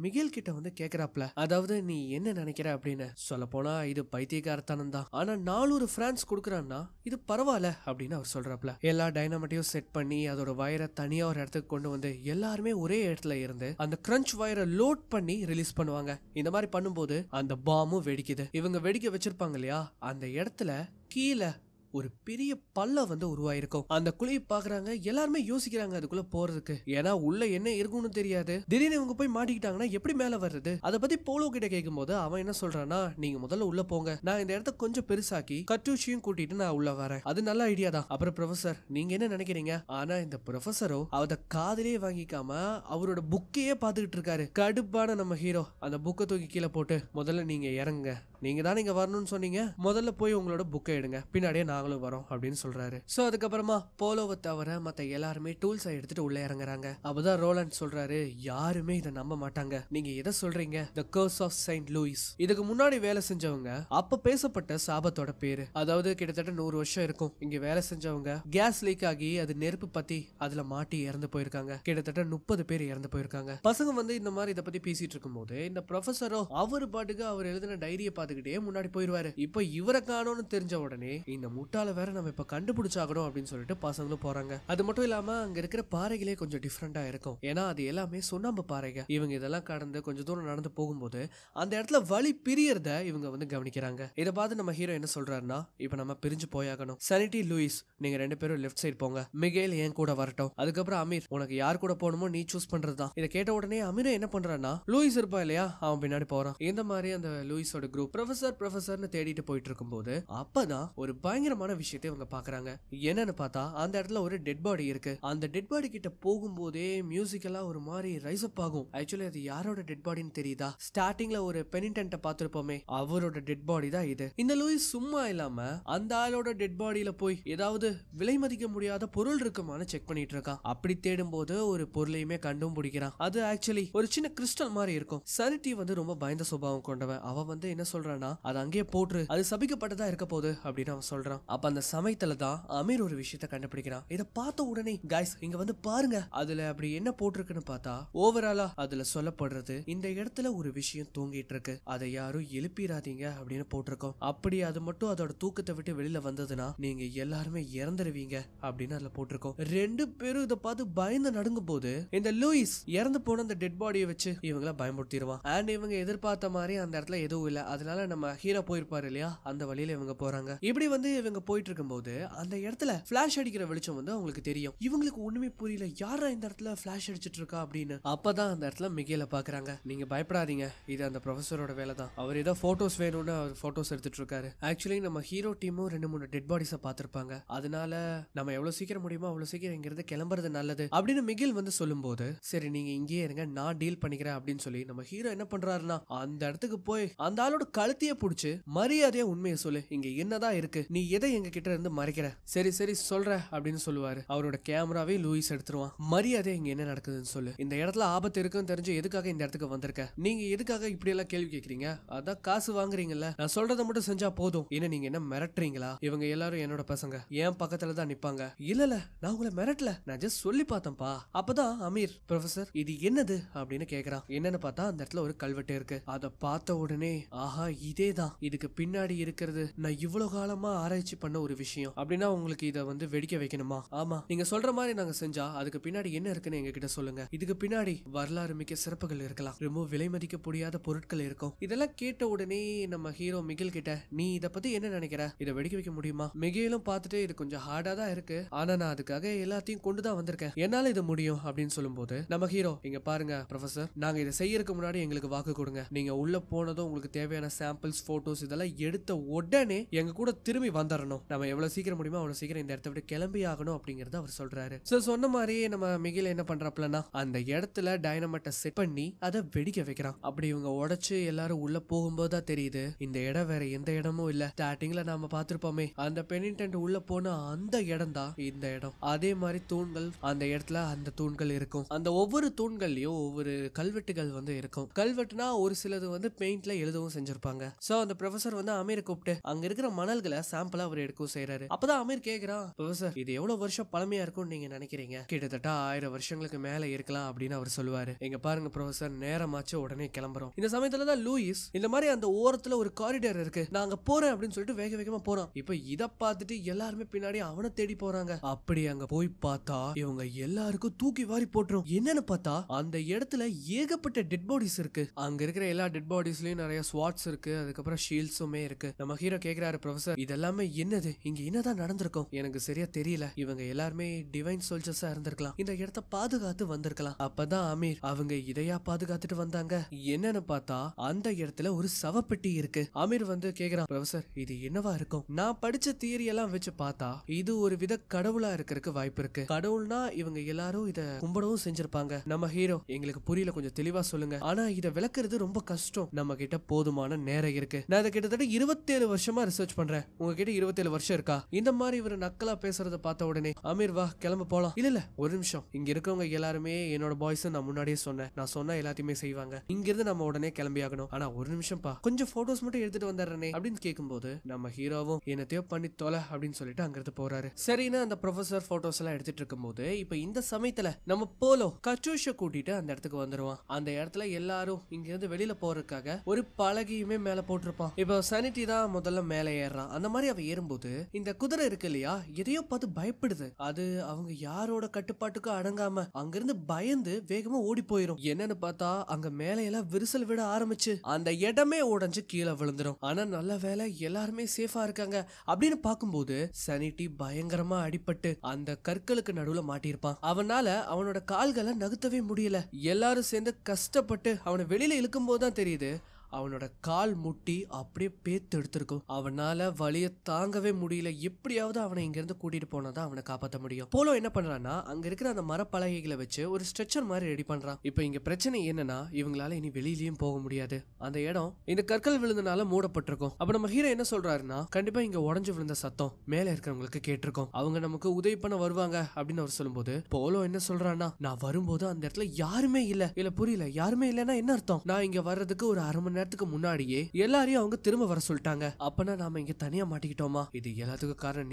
மிகேல் கிட்ட வந்து கேக்குறாப்ல, அதாவது நீ என்ன நினைக்கிற அப்படின்னு. சொல்ல போனா இது பைத்தியக்காரத்தனம் தான், ஆனா 400 பிரான்ஸ் கொடுக்குறான்னா இது பரவாயில்ல அப்படின்னு அவர் சொல்றாப்ல. எல்லா டைனமைட்டையும் செட் பண்ணி அதோட வயரை தனியா ஒரு இடத்துக்கு கொண்டு வந்து எல்லாருமே ஒரே இடத்துல இருந்து அந்த கிரன்ச் வயரை லோட் பண்ணி ரிலீஸ் பண்ணுவாங்க. இந்த மாதிரி பண்ணும்போது அந்த பாமும் வெடிக்குது. இவங்க வெடிக்க வச்சிருப்பாங்க இல்லையா, அந்த இடத்துல கீழே ஒரு பெரிய பள்ளம் வந்து உருவாயிருக்கும். அந்த குழியை பாக்குறாங்க, எல்லாருமே யோசிக்கிறாங்க அதுக்குள்ள போறதுக்கு, ஏன்னா உள்ள என்ன இருக்கும்னு தெரியாது. திடீர்னு இவங்க போய் மாட்டிக்கிட்டாங்கன்னா எப்படி மேல வர்றது. அதை பத்தி போலோ கிட்ட கேட்கும் போது அவன் என்ன சொல்றான்னா, நீங்க முதல்ல உள்ள போங்க, நான் இந்த இடத்த கொஞ்சம் பெருசாக்கி கட்டூச்சியும் கூட்டிட்டு நான் உள்ள வரேன், அது நல்ல ஐடியா தான். அப்புறம் ப்ரொஃபசர் நீங்க என்ன நினைக்கிறீங்க. ஆனா இந்த ப்ரொஃபசரோ அத காதலே வாங்கிக்காம அவரோட புக்கையே பாத்துக்கிட்டு இருக்காரு. கடுப்பான நம்ம ஹீரோ அந்த புக்கை தூக்கி கீழே போட்டு, முதல்ல நீங்க இறங்குங்க, நீங்க தான் நீங்க வரணும்னு சொன்னீங்க, முதல்ல போய் உங்களோட புக்கை எடுங்க, பின்னாடியே நாங்களும் வரோம் அப்படின்னு சொல்றாரு. சோ அதுக்கப்புறமா போலோவை தவிர மத்த எல்லாருமே டூல்ஸை எடுத்துட்டு உள்ள இறங்குறாங்க. அப்பதான் ரோலண்ட் சொல்றாரு, யாருமே இதை நம்ப மாட்டாங்க, நீங்க எதை சொல்றீங்க? தி கர்ஸ் ஆஃப் செயின்ட் லூயிஸ். இதுக்கு முன்னாடி வேலை செஞ்சவங்க அப்ப பேசப்பட்ட சாபத்தோட பேரு, அதாவது கிட்டத்தட்ட 100 வருஷம் இருக்கும். இங்க வேலை செஞ்சவங்க கேஸ் லீக் ஆகி அது நெருப்பு பத்தி அதுல மாட்டி இறந்து போயிருக்காங்க. கிட்டத்தட்ட 30 பேர் இறந்து போயிருக்காங்க. பசங்க வந்து இந்த மாதிரி இதை பத்தி பேசிட்டு இருக்கும் போது இந்த ப்ரொஃபஸரோ அவரு பாட்டுக்கு அவர் எழுதின டைரியை பார்த்துக்கிட்டே முன்னாடி போயிருவாரு. இப்ப இவரை காணோம்னு தெரிஞ்ச உடனே இந்த முட்டாள வேற நம்ம இப்ப கண்டுபிடிச்சாகணும் அப்படின்னு சொல்லிட்டு பசங்களும் போறாங்க. அது மட்டும் இல்லாம அங்க இருக்கிற பாறைகளே கொஞ்சம் டிஃப்ரெண்டா இருக்கும். ஏன்னா அது எல்லாமே சுண்ணாம்பு பாறைங்க. இவங்க இதெல்லாம் கடந்து கொஞ்சம் தூரம் நடந்து போகும்போது அந்த இடத்துல வழி பிரியறத இவங்க வந்து கவனிக்கிறாங்க. இதை பார்த்து நம்ம ஹீரோ என்ன சொல்றாருன்னா, இப்ப நம்ம பிரிஞ்சு போயாகணும். சானிட்டி, லூயிஸ், நீங்க 2 பேரும் லெஃப்ட் சைடு போங்க, மிகேல் என் கூட வரட்டும், அதுக்கப்புறம் அமீர், உனக்கு யார் கூட போகணுமோ நீ சூஸ் பண்றதுதான். இதை கேட்ட உடனே அமீரும் என்ன பண்றான்னா, லூயிஸ் இருப்பா இல்லையா, அவன் பின்னாடி போறான். இந்த மாதிரி அந்த லூயிஸோட குரூப் ப்ரொஃபசர்னு தேடிட்டு போயிட்டு இருக்கும் போது அப்பதான் ஒரு பயங்கரமான விஷயத்தை இவங்க பாக்குறாங்க. என்னன்னு பார்த்தா அந்த இடத்துல ஒரு டெட் பாடி இருக்கு. அந்த டெட் பாடி கிட்ட போகும்போதே மியூசிக்கெல்லாம் ஒரு மாதிரி ரைஸ் அப் ஆகும். ஆக்சுவலி அது யாரோட டெட் பாடின்னு தெரியுதா? ஸ்டார்டிங்ல ஒரு பெனிடென்ட்ட பார்த்திருப்போமே, அவரோட டெட் பாடி தான் இது. இந்த லூயிஸ் சும்மா இல்லாம அந்த ஆளோட டெட் பாடியில போய் ஏதாவது விலை மதிக்க முடியாத பொருள் இருக்குமான்னு செக் பண்ணிட்டு இருக்கான். அப்படி தேடும் போது ஒரு பொருளையுமே கண்டும் பிடிக்கிறான். அது ஆக்சுவலி ஒரு சின்ன கிறிஸ்டல் மாதிரி இருக்கும். சானிட்டி வந்து ரொம்ப பயந்த சுபாவம் கொண்டவன். அவன் வந்து என்ன சொல்றான்னா, அது அங்கேயே போட்டு அது சபிக்கப்பட்டதா இருக்க போகுது அப்படின்னு அவன் சொல்றான். அப்ப அந்த சமயத்துல தான் அமீர் ஒரு விஷயத்தை கண்டுபிடிக்கிறான். இதை பார்த்த உடனே, கைஸ் இங்க வந்து பாருங்க, அதுல அப்படி என்ன போட்டிருக்குன்னு பார்த்தா ஓவராலா அதுல சொல்லப்படுறது, இந்த இடத்துல ஒரு விஷயம் தூங்கிட்டு இருக்கு, அதை யாரும் எழுப்பிடாதீங்க அப்படின்னு போட்டிருக்கோம். அப்படி அது மட்டும் அதோட தூக்கத்தை விட்டு வெளியில வந்ததுன்னா நீங்க எல்லாருமே இறந்துருவீங்க அப்படின்னு அதுல போட்டிருக்கோம். 2 பேரும் இதை பார்த்து பயந்து நடுங்கும் போது இந்த லூயிஸ் இறந்து போன அந்த டெட் பாடியை வச்சு இவங்கள பயமுறுத்திடுவான். அண்ட் இவங்க எதிர்பார்த்த மாதிரி அந்த இடத்துல எதுவும் இல்ல. அதனால நம்ம ஹீரோ போயிருப்பாரு இல்லையா, அந்த வழியில இவங்க போறாங்க. இப்படி வந்து இவங்க போயிட்டு இருக்கும் போது அந்த இடத்துல பிளாஷ் அடிக்கிற வெளிச்சம் வந்து அவங்களுக்கு தெரியும். இவங்களுக்கு ஒண்ணுமே புரியல, யாரா இந்த இடத்துல பிளாஷ் அடிச்சிட்டு இருக்கா அப்படின்னு. அப்பதான் அந்த இடத்துல மிகேல பாக்குறாங்க. நீங்க பயப்படாதீங்க, இது அந்த ப்ரொஃபஸரோட வேலை தான். அவர் ஏதோ போட்டோஸ் வேணும்னு அவர் போட்டோஸ் எடுத்துட்டு இருக்காரு. ஆக்சுவலி நம்ம ஹீரோ டீமும் 2-3 டெட் பாடிஸை பார்த்திருப்பாங்க. அதனால நம்ம எவ்வளவு சீக்கிரம் முடியுமோ அவ்வளவு சீக்கிரம் இங்கிருந்து கிளம்புறது நல்லது அப்படின்னு மிகேல் வந்து சொல்லும் போது, சரி நீங்க இங்கேயே இருங்க, நான் டீல் பண்ணிக்கிறேன் அப்படின்னு சொல்லி நம்ம ஹீரோ என்ன பண்றாருன்னா, அந்த இடத்துக்கு போய் அந்த ஆளோட கழுத்தையே புடிச்சு மரியாதையா உண்மையை சொல்லு, இங்க என்னதான் இருக்கு, நீ எதை எங்க கிட்ட இருந்து மறைக்கிற, சரி சரி சொல்ற அப்படின்னு சொல்லுவாரு. அவரோட கேமராவே லூயிஸ் எடுத்துருவான். மரியாதை இங்க என்ன நடக்குதுன்னு சொல்லு, இந்த இடத்துல ஆபத்து இருக்குன்னு தெரிஞ்சு எதுக்காக இந்த இடத்துக்கு வந்திருக்க, நீங்க எதுக்காக இப்படி எல்லாம் கேள்வி கேட்கறீங்க, அதான் காசு வாங்குறீங்கல்ல, நான் சொல்றதை மட்டும் செஞ்சா போதும், என்ன நீங்க என்ன மிரட்டுறீங்களா, இவங்க எல்லாரும் என்னோட பசங்க, என் பக்கத்துல தான் நிப்பாங்க. இல்ல நான் உங்களை மிரட்டல, நான் ஜஸ்ட் சொல்லி பார்த்தேன்ப்பா. அப்பதான் அமீர், ப்ரொஃபசர் இது என்னது அப்படின்னு கேக்குறான். என்னன்னு பார்த்தா அந்த இடத்துல ஒரு கல்வெட்டு இருக்கு. அதை பார்த்த உடனே, ஆஹா இதேதான், இதுக்கு பின்னாடி இருக்கிறது நான் இவ்வளவு காலமா ஆராய்ச்சி பண்ண ஒரு விஷயம். அப்படின்னா உங்களுக்கு இதை வந்து வெடிக்க வைக்கணுமா? ஆமா, நீங்க சொல்ற மாதிரி நாங்க செஞ்சா அதுக்கு பின்னாடி என்ன இருக்குன்னு எங்க கிட்ட சொல்லுங்க. இதுக்கு பின்னாடி வரலாறு மிக்க சிறப்புகள் இருக்கலாம், ரொம்ப விலை மதிக்க முடியாத பொருட்கள் இருக்கும். இதெல்லாம் கேட்ட உடனே நம்ம ஹீரோ மிகேல் கிட்ட, நீ இத பத்தி என்ன நினைக்கிற, இதை வெடிக்க வைக்க முடியுமா? மிகேலும் பார்த்துட்டு, இது கொஞ்சம் ஹார்டா தான் இருக்கு, ஆனா நான் அதுக்காக எல்லாத்தையும் கொண்டுதான் வந்திருக்கேன், என்னால இது முடியும் அப்படின்னு சொல்லும் போது நம்ம ஹீரோ, இங்க பாருங்க ப்ரொஃபசர், நாங்க இதை செய்யறதுக்கு முன்னாடி எங்களுக்கு வாக்கு கொடுங்க, நீங்க உள்ள போனதும் உங்களுக்கு தேவையான சாம்பிள்ஸ், போட்டோஸ் இதெல்லாம் எடுத்த உடனே எங்க கூட திரும்பி வந்துடணும், நம்ம எவ்வளவு சீக்கிரம் முடியுமோ அவ்வளவு சீக்கிரம் இந்த இடத்த விட்டு கிளம்பி ஆகணும் அப்படிங்கறத அவர் சொல்றாரு. சோ சொன்ன மாதிரியே நம்ம மிகேல் என்ன பண்றாப்லன்னா, அந்த இடத்துல டைனமைட்டை செட் பண்ணி அதை வெடிக்க வைக்கிறான். அப்படி இவங்க உடைச்சு எல்லாரும் உள்ள போகும்போதுதான் தெரியுது, இந்த இடம் வேற எந்த இடமும் இல்ல. ஸ்டார்டிங்ல நாம பார்த்திருப்போமே, அந்த பெனிடென்ட் உள்ள போன அந்த இடம் தான் இந்த இடம். அதே மாதிரி தூண்கள், அந்த இடத்துல அந்த தூண்கள் இருக்கும். அந்த ஒவ்வொரு தூண்கள்லயும் ஒவ்வொரு கல்வெட்டுகள் வந்து இருக்கும். கல்வெட்டுனா ஒரு சிலது வந்து பெயிண்ட்ல எழுதவும் செஞ்சிருப்பாங்க. சோ அந்த ப்ரொஃபசர் வந்து அமீரை கூப்பிட்டு அங்க இருக்கிற மணல்களை சாம்பிளா அவர் எடுக்கவும் செய்யறாரு. அப்பதான் அமீர் கேக்குறான், ப்ரொஃபசர் இது எவ்வளவு வருஷம் பழமையா இருக்கும் நீங்க நினைக்கிறீங்க? கிட்டத்தட்ட 1000 வருஷங்களுக்கு மேல இருக்கலாம் அப்படின்னு அவர் சொல்லுவாரு. எங்க பாருங்க ப்ரொஃபசர், நேரமாச்சு, உடனே கிளம்புறோம். இந்த சமயத்துலதான் லூயிஸ், இந்த மாதிரி அந்த ஓரத்துல ஒரு காரிடார் இருக்கு, நாங்க போறேன் அப்படின்னு சொல்லிட்டு வேக வேகமா போறான். இப்ப இத பார்த்துட்டு எல்லாருமே பின்னாடி அவனை தேடி போறாங்க. அப்படி அங்க போய் பார்த்தா இவங்க எல்லாருக்கும் தூக்கி வாரி போட்டுரும். என்னன்னு பார்த்தா அந்த இடத்துல ஏகப்பட்ட டெட் பாடிஸ் இருக்கு. அங்க இருக்கிற எல்லா டெட் பாடிஸ்லயும் நிறைய ஸ்வாட்ஸ் இருக்கு, அதுக்கப்புறம் ஷீல்ட்ஸுமே இருக்கு. நம்ம ஹீரோ கேக்குறாரு, ப்ரொஃபசர் இதெல்லாமே என்னது, இங்க என்னதான் நடந்திருக்கும்? எனக்கு சரியா தெரியல, இவங்க எல்லாருமே டிவைன் சோல்ஜர்ஸா இருந்திருக்கலாம், இந்த இடத்த பாதுகாத்து வந்திருக்கலாம். அப்பதான் அமீர், அவங்க இதையா பாதுகாத்துட்டு வந்தாங்க? என்னன்னு பார்த்தா அந்த இடத்துல ஒரு சவப்பெட்டி இருக்கு. அமீர் வந்து கேக்குறான், ப்ரொஃபசர் இது என்னவா இருக்கும்? நான் படிச்ச தியரி எல்லாம் வச்சு பார்த்தா இது ஒரு வித கடவுளா இருக்கிறதுக்கு வாய்ப்பு இருக்கு. கடவுள்னா இவங்க எல்லாரும் இத கும்பிடவும் செஞ்சிருப்பாங்க. நம்ம ஹீரோ, எங்களுக்கு புரியல, கொஞ்சம் தெளிவா சொல்லுங்க, ஆனா இத விளக்குறது ரொம்ப கஷ்டம், நம்ம கிட்ட போதுமான நேரம் இருக்கு. நான் இதை கிட்டத்தட்ட 27 வருஷமா ரிசர்ச் பண்றேன். உங்ககிட்ட 27 வருஷம் இருக்கா? இந்த மாதிரி இவர் நக்கலா பேசுறத பார்த்த உடனே அமீர் வா கிளம்ப போலாம். இல்ல ஒரு நிமிஷம், இங்க இருக்கவங்க எல்லாருமே என்னோட பாய்ஸ் நான் முன்னாடியே சொன்னேன். நான் சொன்னா எல்லாத்தையுமே செய்வாங்க. இங்க இருந்து நம்ம உடனே கிளம்பி ஆகணும். ஆனா ஒரு நிமிஷம் பா, கொஞ்சம் போட்டோஸ் மட்டும் எடுத்துட்டு வந்துடுறேனே அப்படின்னு கேட்கும்போது நம்ம ஹீரோவும் என்னத்தையோ பண்ணி தொலை அப்படின்னு சொல்லிட்டு அங்கிருந்து போறாரு. சரின்னு அந்த ப்ரொஃபசர் போட்டோஸ் எல்லாம் எடுத்துட்டு இருக்கும்போது இப்ப இந்த சமயத்துல நம்ம போலோ கச்சூஷ கூட்டிட்டு அந்த இடத்துக்கு வந்துருவான். அந்த இடத்துல எல்லாரும் இங்க இருந்து வெளியில போறதுக்காக ஒரு பலகையுமே மேல போட்டிருப்பான். இப்ப சானிட்டி தான் முதல்ல மேல ஏறான். அந்த மாதிரி அவ ஏறும்போது இந்த குதிரை இருக்கு இல்லையா, எதையோ பார்த்து பயப்படுது. அது அவங்க யாரோட கட்டுப்பாட்டுக்கும் அடங்காம அங்கிருந்து பயந்து வேகமா ஓடி போயிரும். என்னன்னு பார்த்தா அங்க மேல எல்லாம் விரிசல் விட ஆரம்பிச்சு அந்த இடமே உடைஞ்சு கீழே விழுந்துரும். ஆனா நல்ல வேலை எல்லாருமே சேஃபா இருக்காங்க. அப்படின்னு பார்க்கும்போது சானிட்டி பயங்கரமா அடிபட்டு அந்த கற்களுக்கு நடுவுல மாட்டிருப்பான். அவனால அவனோட கால்களை நகர்த்தவே முடியல. எல்லாரும் சேர்ந்து கஷ்டப்பட்டு அவனை வெளியில இழுக்கும் போதுதான் தெரியுது அவனோட கால் முட்டி அப்படியே பேத்து எடுத்திருக்கும். அவனால வலிய தாங்கவே முடியல. எப்படியாவது அவனை இங்க இருந்து கூட்டிட்டு போனாதான் அவனை காப்பாற்ற முடியும். போலோ என்ன பண்றான்னா அங்க இருக்கிற அந்த மரப்பலகைகளை வச்சு ஒரு ஸ்ட்ரெச்சர் மாதிரி ரெடி பண்றான். இப்ப இங்க பிரச்சனை என்னன்னா இவங்களால இனி வெளியிலயும் போக முடியாது. அந்த இடம் இந்த கற்கள் விழுந்தனால மூடப்பட்டிருக்கும். அப்ப நம்ம ஹீரோ என்ன சொல்றாருன்னா கண்டிப்பா இங்க உடஞ்சு விழுந்த சத்தம் மேல இருக்கிறவங்களுக்கு கேட்டிருக்கும். அவங்க நமக்கு உதவி பண்ண வருவாங்க அப்படின்னு அவர் சொல்லும்போது போலோ என்ன சொல்றான்னா நான் வரும்போது அந்த இடத்துல யாருமே இல்ல புரியல. யாருமே இல்லன்னா என்ன அர்த்தம்? நான் இங்க வர்றதுக்கு ஒரு அரை மணி நேரத்துக்கு முன்னாடியே எல்லாரையும் அவங்க திரும்ப வர சொல்லிட்டாங்க. அப்பனா நாம இங்க தனியா மாட்டிக்கிட்டோமா? இது எல்லாத்துக்கும் காரணம்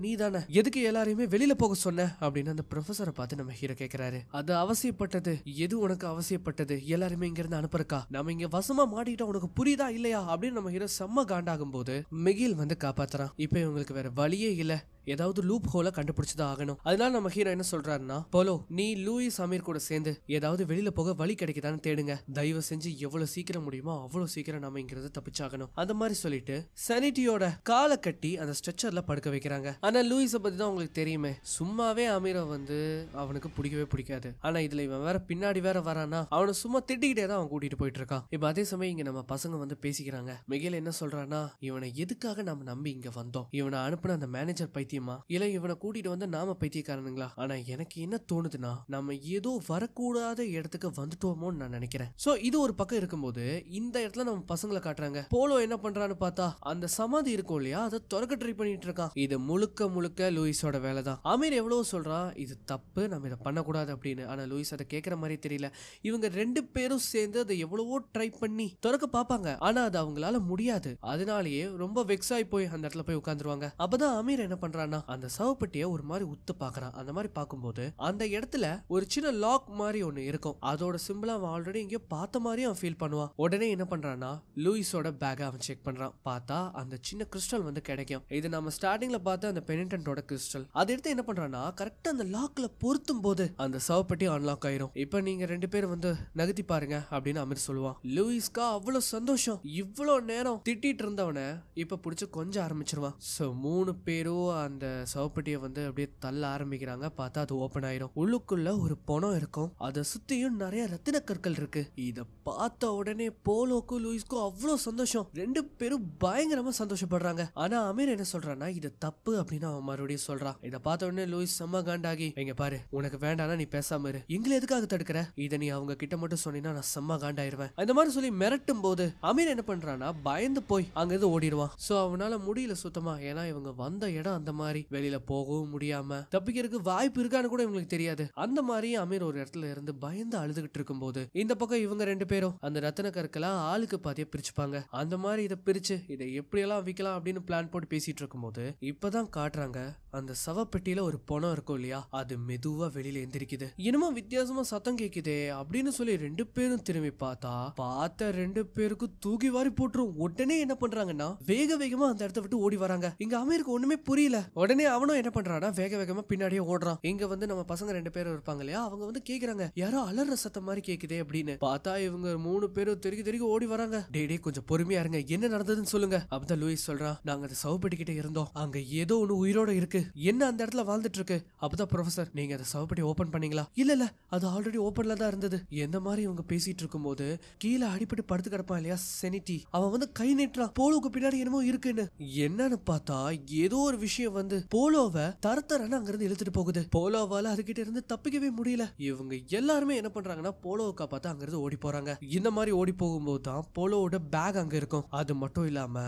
நீ தானே. எதுக்கு எல்லாரையுமே வெளியில போக சொன்ன அப்படின்னு அந்த ப்ரொஃபசரை பார்த்து நம்ம ஹீரோ கேக்குறாரு. அது அவசியப்பட்டது. எது உனக்கு அவசியப்பட்டது? எல்லாருமே இங்க இருந்து அனுப்புறக்கா? நம்ம இங்க வசமா மாட்டிக்கிட்டோம். உனக்கு புரியுதா இல்லையா அப்படின்னு நம்ம ஹீரோ செம்ம காண்டாகும் போது மிகில் வந்து காப்பாத்துறான். இப்ப இவங்களுக்கு வேற வழியே இல்ல. ஏதாவது லூப் ஹோல கண்டுபிடிச்சுதான் ஆகணும். அதனால நம்ம ஹீரோ என்ன சொல்றாருன்னா போலோ நீ லூயிஸ் அமீர் கூட சேர்ந்து ஏதாவது வெளியில போக வழி கிடைக்குதான்னு தேடுங்க. தயவு செஞ்சு எவ்வளவு சீக்கிரம் முடியுமோ அவ்வளவு சீக்கிரம் நம்ம இங்கிருந்து தப்பிச்சாகணும். அந்த மாதிரி சொல்லிட்டு சானிட்டியோட காலை கட்டி அந்த ஸ்ட்ரெச்சர்ல படுக்க வைக்கிறாங்க. ஆனா லூயிஸ பத்தி தான் உங்களுக்கு தெரியுமே, சும்மாவே அமீரை வந்து அவனுக்கு பிடிக்கவே பிடிக்காது. ஆனா இதுல இவன் வேற பின்னாடி வேற வரானா அவனை சும்மா திட்டிக்கிட்டே தான் அவன் கூட்டிட்டு போயிட்டு இருக்கான். இப்ப அதே சமயம் இங்க நம்ம பசங்க வந்து பேசிக்கிறாங்க. மிகேல் என்ன சொல்றான்னா இவனை எதுக்காக நம்ம நம்பி இங்க வந்தோம்? இவனை அனுப்புன அந்த மேனேஜர் பைத்தியமா இல்ல இவனை கூட்டிட்டு வந்து நாம பைத்தியக்காரனுங்களா? ஆனா எனக்கு என்ன தோணுதுன்னா நம்ம ஏதோ வரக்கூடாத இடத்துக்கு வந்துட்டோமோன்னு நான் நினைக்கிறேன். சோ இது ஒரு பக்கம் இருக்கும்போது இந்த இடத்துல நம்ம பசங்களை காட்டுறாங்க. போலோ என்ன பண்றான்னு பார்த்தா அந்த சமாதி இருக்கும் இல்லையா, அதை திறக்க ட்ரை பண்ணிட்டு இருக்கான். இது முழுக்க லூயிஸோட வேலை தான். அமீர் எவ்வளவு சொல்றான் இது தப்பு, நம்ம இதை பண்ணக்கூடாது அப்படின்னு. ஆனா லூயிஸ் அதை கேட்கற மாதிரி தெரியல. இவங்க ரெண்டு பேரும் சேர்ந்து அதை எவ்வளவோ ட்ரை பண்ணி திறக்க பாப்பாங்க. ஆனா அது அவங்களால முடியாது. அதனாலேயே ரொம்ப வெக்ஸாய் போய் அந்த இடத்துல போய் உட்காந்துருவாங்க. அப்பதான் அமீர் என்ன பண்றான்னா அந்த சவப்பெட்டியை ஒரு மாதிரி உத்து பாக்குறான். அந்த மாதிரி பார்க்கும்போது அந்த இடத்துல ஒரு சின்ன லாக் மாதிரி ஒண்ணு இருக்கும். அதோட சிம்பிள் அவன் ஆல்ரெடி எங்கேயோ பார்த்த மாதிரி அவன் ஃபீல் பண்ணுவான். உடனே என்ன பண்றான்னா லூயிஸோட பேக் அவன் செக் பண்றான். பார்த்தா அந்த சின்ன கிறிஸ்டல் வந்து கிடைக்கும். இது நம்ம ஸ்டார்டிங்ல பார்த்த அந்த பெனிடன்ட்டோட கிறிஸ்டல். அதை எடுத்து என்ன பண்றான்னா கரெக்டா அந்த லாக்ல பொருத்தும் போது அந்த சவப்பெட்டி அன்லாக் ஆயிரும். இப்ப நீங்க ரெண்டு பேரும் வந்து நகர்த்தி பாருங்க அப்படின்னு அமீர் சொல்லுவான். லூயிஸ்கா அவ்வளவு சந்தோஷம். இவ்வளவு நேரம் திட்டிட்டு இருந்தவனை இப்ப பிடிச்சு கொஞ்சம் ஆரம்பிச்சிருவான். சோ 3 பேரும் அந்த சவப்பெட்டியை வந்து அப்படியே தள்ள ஆரம்பிக்கிறாங்க. பார்த்தா அது ஓபன் ஆயிரும். உள்ளுக்குள்ள ஒரு பணம் இருக்கும். அதை சுத்தியும் நிறைய ரத்தின கற்கள் இருக்கு. இத பார்த்த உடனே போலோக்கும் லூயிஸ்க்கும் அவ்வளவு சந்தோஷம். ரெண்டு பேரும் பயங்கரமா சந்தோஷப்படுறாங்க. ஆனா அமீர் என்ன சொல்றான்னா இது தப்பு அப்படின்னு அவன் மறுபடியும் சொல்றான். இத பார்த்த உடனே லூயிஸ் செம்ம காண்டாகி எங்க பாரு உனக்கு வேண்டானா நீ பேசாம இரு, எங்களை எதுக்காக தடுக்கிற? இதை நீ அவங்க கிட்ட மட்டும் சொன்னீங்கன்னா நான் செம்ம காண்டாயிருவேன். அந்த மாதிரி சொல்லி மிரட்டும் போது அமீர் என்ன பண்றான்னா பயந்து போய் அங்க இருந்து ஓடிடுவான். சோ அவனால முடியல சுத்தமா. ஏன்னா இவங்க வந்த இடம் அந்த மாதிரி வெளியில போகவும் முடியாம தப்பிக்கிறதுக்கு வாய்ப்பு இருக்கான்னு கூட இவங்களுக்கு தெரியாது. அந்த மாதிரி அமீர் ஒரு இடத்துல இருந்து பயந்து அழுதுகிட்டு இருக்கும் போது இந்த பக்கம் இவங்க ரெண்டு பேரும் அந்த ரத்தின கற்களை ஆளுக்கு பாத்தியா பிரிச்சுப்பாங்க. அந்த மாதிரி இதை பிரிச்சு இதை எப்படியெல்லாம் விற்கலாம் அப்படின்னு பிளான் போட்டு பேசிட்டு இருக்கும் போது இப்பதான் காட்டுறாங்க அந்த சவப்பெட்டியில ஒரு பணம் இருக்கும் இல்லையா, அது மெதுவா வெளியில எந்திரிக்குது. என்னமோ வித்தியாசமா சத்தம் கேக்குதே அப்படின்னு சொல்லி ரெண்டு பேரும் திரும்பி பார்த்த ரெண்டு பேருக்கும் தூக்கி வாரி போட்டுரும். உடனே என்ன பண்றாங்கன்னா வேகமா அந்த இடத்த விட்டு ஓடி வராங்க. இங்க அமீருக்கு ஒண்ணுமே புரியல. உடனே அவனும் என்ன பண்றானா வேகமா பின்னாடியே ஓடுறான். இங்க வந்து நம்ம பசங்க ரெண்டு பேரும் இருப்பாங்க இல்லையா, அவங்க வந்து கேக்குறாங்க யாரோ அலற சத்தம் மாதிரி கேக்குதே அப்படின்னு. பார்த்தா இவங்க 3 பேரும் தெருக்கி ஓடி வராங்க. டே கொஞ்சம் பொறுமையா இருங்க, என்ன நடந்ததுன்னு சொல்லுங்க. அப்பதான் லூயிஸ் சொல்றான் நாங்க அந்த சவப்பெட்டிக்கிட்ட இருந்தோம், அங்க ஏதோ ஒண்ணு உயிரோட இருக்கு, என்ன அந்த இடத்துல வாழ்ந்துட்டு இருக்கு. அப்பதான் ப்ரொஃபசர் நீங்க அந்த சவப்பெட்டி ஓபன் பண்ணீங்களா? இல்ல அது ஆல்ரெடி ஓபன்ல தான் இருந்தது. எந்த மாதிரி இவங்க பேசிட்டு இருக்கும் போது கீழே அடிபட்டு படுத்து கிடப்பான் இல்லையா செனிட்டி, அவன் வந்து கை நீட்டுறான் போலுக்கு பின்னாடி என்னமோ இருக்குன்னு. என்னன்னு பார்த்தா ஏதோ ஒரு விஷயம் வந்து போலோவை தரத்தரன்னு அங்கிருந்து இழுத்துட்டு போகுது. போலோவால அதுகிட்ட இருந்து தப்பிக்கவே முடியல. இவங்க எல்லாருமே என்ன பண்றாங்கன்னா போலோவை காப்பாத்த அங்கிருந்து ஓடி போறாங்க. இந்த மாதிரி ஓடி போகும்போது தான் போலோவோட பேக் அங்க இருக்கும். அது மட்டும் இல்லாம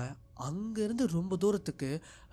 அங்க இருந்து ரொம்ப தூரத்துக்கு